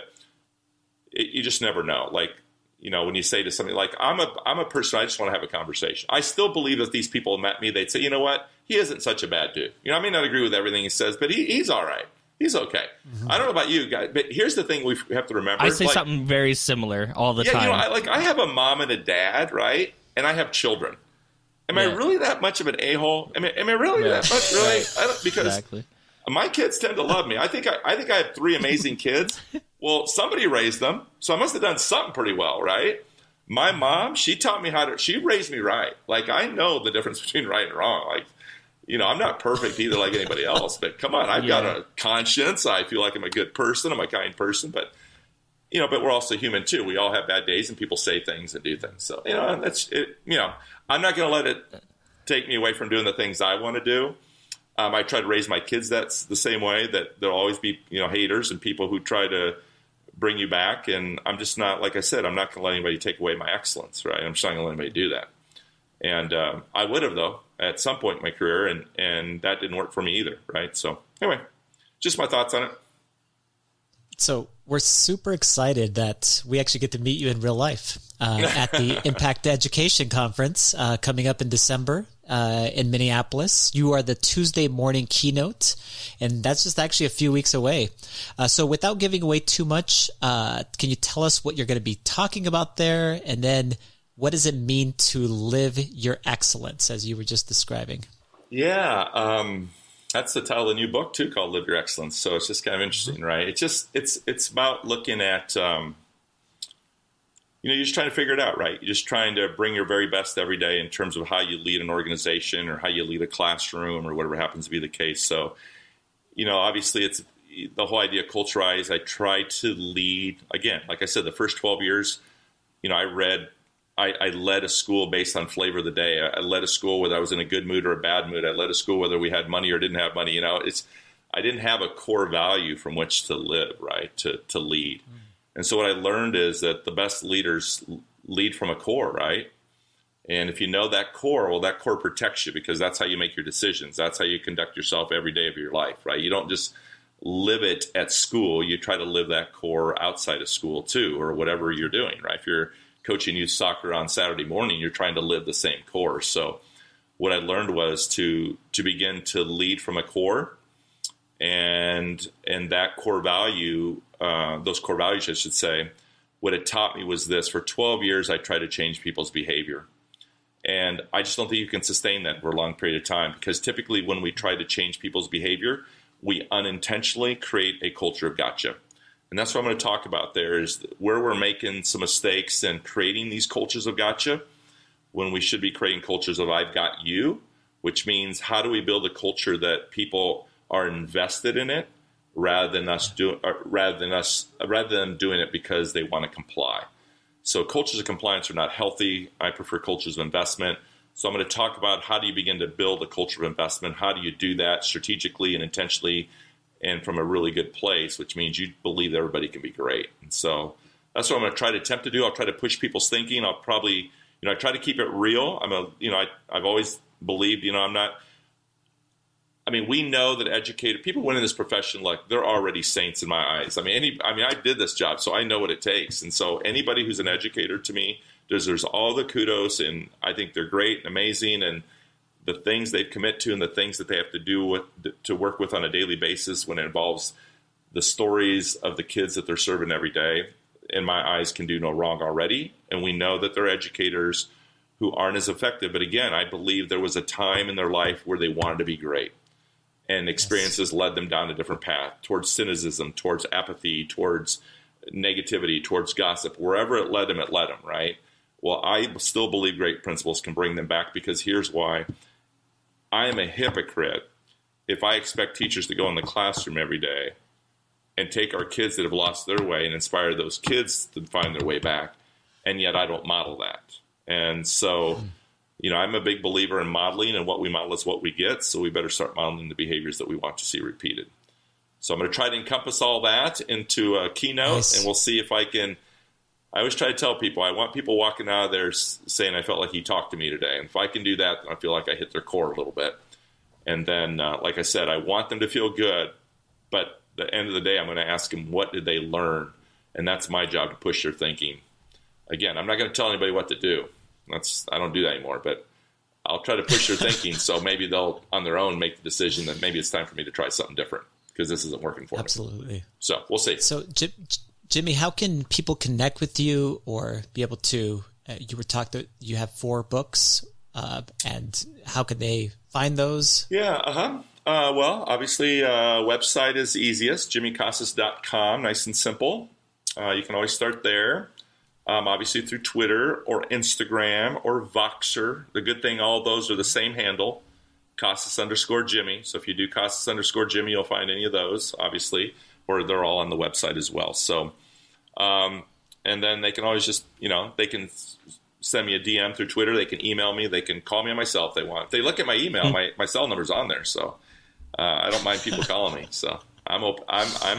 you just never know. Like, when you say to somebody like, I'm a person, I just want to have a conversation. I still believe that these people met me, they'd say, you know what? He isn't such a bad dude. I may not agree with everything he says, but he's all right. He's okay. Mm-hmm. I don't know about you guys, but here's the thing we have to remember. I say something very similar all the time. I have a mom and a dad, right? And I have children. Am I really that much of an a-hole? Am I really that much? Really? Right. Because my kids tend to love me. I think I have 3 amazing kids. Well, somebody raised them, so I must have done something pretty well, right? My mom, she taught me she raised me right. Like, I know the difference between right and wrong. Like, I'm not perfect either like anybody else, but come on, I've got a conscience. I feel like I'm a good person. I'm a kind person, but but we're also human too. We all have bad days and people say things and do things. So, that's it. I'm not going to let it take me away from doing the things I want to do. I try to raise my kids that's the same way, that there'll always be, haters and people who try to bring you back. And I'm just not, like I said, I'm not going to let anybody take away my excellence, right? I'm just not going to let anybody do that. And I would have, though, at some point in my career, and that didn't work for me either, right? So anyway, just my thoughts on it. So we're super excited that we actually get to meet you in real life at the Impact Education Conference coming up in December in Minneapolis. You are the Tuesday morning keynote, and that's just actually a few weeks away. So without giving away too much, can you tell us what you're going to be talking about there? And then what does it mean to live your excellence, as you were just describing? Yeah, that's the title of the new book too, called "Live Your Excellence." So it's just kind of interesting, right? It's about looking at, you're just trying to figure it out, right? You're just trying to bring your very best every day in terms of how you lead an organization or how you lead a classroom or whatever happens to be the case. So, obviously it's the whole idea of culturize. I try to lead, again, like I said, the first 12 years, I led a school based on flavor of the day. I led a school whether I was in a good mood or a bad mood. I led a school whether we had money or didn't have money. I didn't have a core value from which to live, right, to lead. Mm. And so what I learned is that the best leaders lead from a core, right? And if you know that core, well, that core protects you because that's how you make your decisions. That's how you conduct yourself every day of your life, right? You don't just live it at school. You try to live that core outside of school too, or whatever you're doing, right? If you're coaching youth soccer on Saturday morning, you're trying to live the same core. So what I learned was to begin to lead from a core, and that core value, those core values, I should say, what it taught me was this. For 12 years, I tried to change people's behavior. And I just don't think you can sustain that for a long period of time, because typically when we try to change people's behavior, we unintentionally create a culture of gotcha. And that's what I'm going to talk about there, is where we're making some mistakes and creating these cultures of gotcha when we should be creating cultures of I've got you, which means how do we build a culture that people are invested in it rather than doing it because they want to comply. So cultures of compliance are not healthy. I prefer cultures of investment. So I'm going to talk about how do you begin to build a culture of investment? How do you do that strategically and intentionally and from a really good place, which means you believe that everybody can be great. And so that's what I'm going to try to attempt to do. I'll try to push people's thinking. I'll probably, I try to keep it real. I've always believed, we know that educated people went in this profession like they're already saints in my eyes. I did this job, so I know what it takes. And so anybody who's an educator to me deserves all the kudos, and I think they're great and amazing, and the things they commit to and the things that they have to do to work with on a daily basis when it involves the stories of the kids that they're serving every day, in my eyes, can do no wrong already. And we know that they're educators who aren't as effective. But again, I believe there was a time in their life where they wanted to be great. And experiences led them down a different path, towards cynicism, towards apathy, towards negativity, towards gossip. Wherever it led them, right? Well, I still believe great principles can bring them back, because here's why. I am a hypocrite if I expect teachers to go in the classroom every day and take our kids that have lost their way and inspire those kids to find their way back, and yet I don't model that. And so, I'm a big believer in modeling, and what we model is what we get, so we better start modeling the behaviors that we want to see repeated. So I'm going to try to encompass all that into a keynote, nice. And we'll see if I can. I always try to tell people, I want people walking out of there saying, I felt like he talked to me today. And if I can do that, then I feel like I hit their core a little bit. And then, like I said, I want them to feel good. But at the end of the day, I'm going to ask them, what did they learn? And that's my job, to push their thinking. Again, I'm not going to tell anybody what to do. I don't do that anymore. But I'll try to push their thinking, so maybe they'll, on their own, make the decision that maybe it's time for me to try something different, because this isn't working for me. Absolutely. So we'll see. So, Jimmy, how can people connect with you or be able to, you have 4 books, and how can they find those? Yeah, well, obviously, website is easiest, jimmycasas.com, nice and simple. You can always start there. Obviously through Twitter or Instagram or Voxer. The good thing, all those are the same handle, Casas_Jimmy. So if you do Casas_Jimmy, you'll find any of those, obviously. Or they're all on the website as well. So, and then they can always just, they can send me a DM through Twitter. They can email me. They can call me on my cell if they want. If they look at my email, my cell number's on there. So I don't mind people calling me. So I'm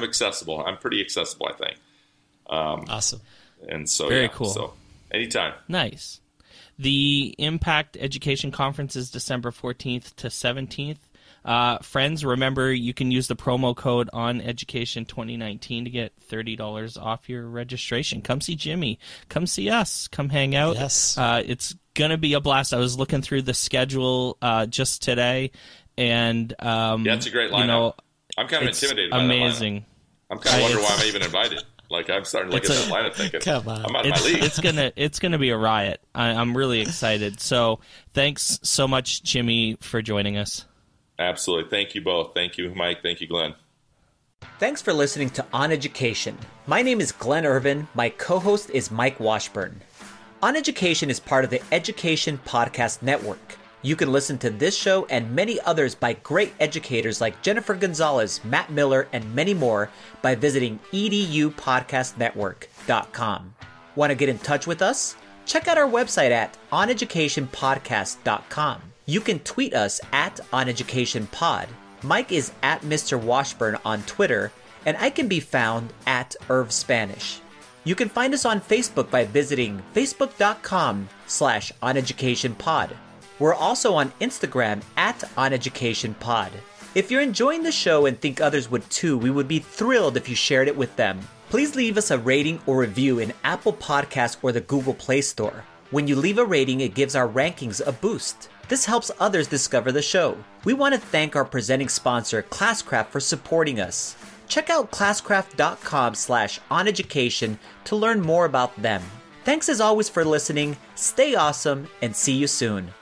accessible. I'm pretty accessible, I think. Awesome. And so, very cool. So anytime. Nice. The Impact Education Conference is December 14th to 17th. Friends, remember, you can use the promo code OnEducation 2019 to get $30 off your registration. Come see Jimmy. Come see us. Come hang out. Yes. It's going to be a blast. I was looking through the schedule just today, and it's a great lineup. I'm kind of intimidated by amazing. That lineup. I'm kind of wondering why I'm even invited. Like, I'm starting to look at that lineup thinking, come on. I'm out of my league. It's gonna be a riot. I'm really excited. So thanks so much, Jimmy, for joining us. Absolutely. Thank you both. Thank you, Mike. Thank you, Glenn. Thanks for listening to OnEducation. My name is Glenn Irvin. My co-host is Mike Washburn. OnEducation is part of the Education Podcast Network. You can listen to this show and many others by great educators like Jennifer Gonzalez, Matt Miller, and many more by visiting edupodcastnetwork.com. Want to get in touch with us? Check out our website at oneducationpodcast.com. You can tweet us at oneducationpod. Mike is at Mr. Washburn on Twitter, and I can be found at Irv Spanish. You can find us on Facebook by visiting facebook.com/oneducationpod. We're also on Instagram at oneducationpod. If you're enjoying the show and think others would too, we would be thrilled if you shared it with them. Please leave us a rating or review in Apple Podcasts or the Google Play Store. When you leave a rating, it gives our rankings a boost. This helps others discover the show. We want to thank our presenting sponsor, Classcraft, for supporting us. Check out classcraft.com/oneducation to learn more about them. Thanks as always for listening, stay awesome, and see you soon.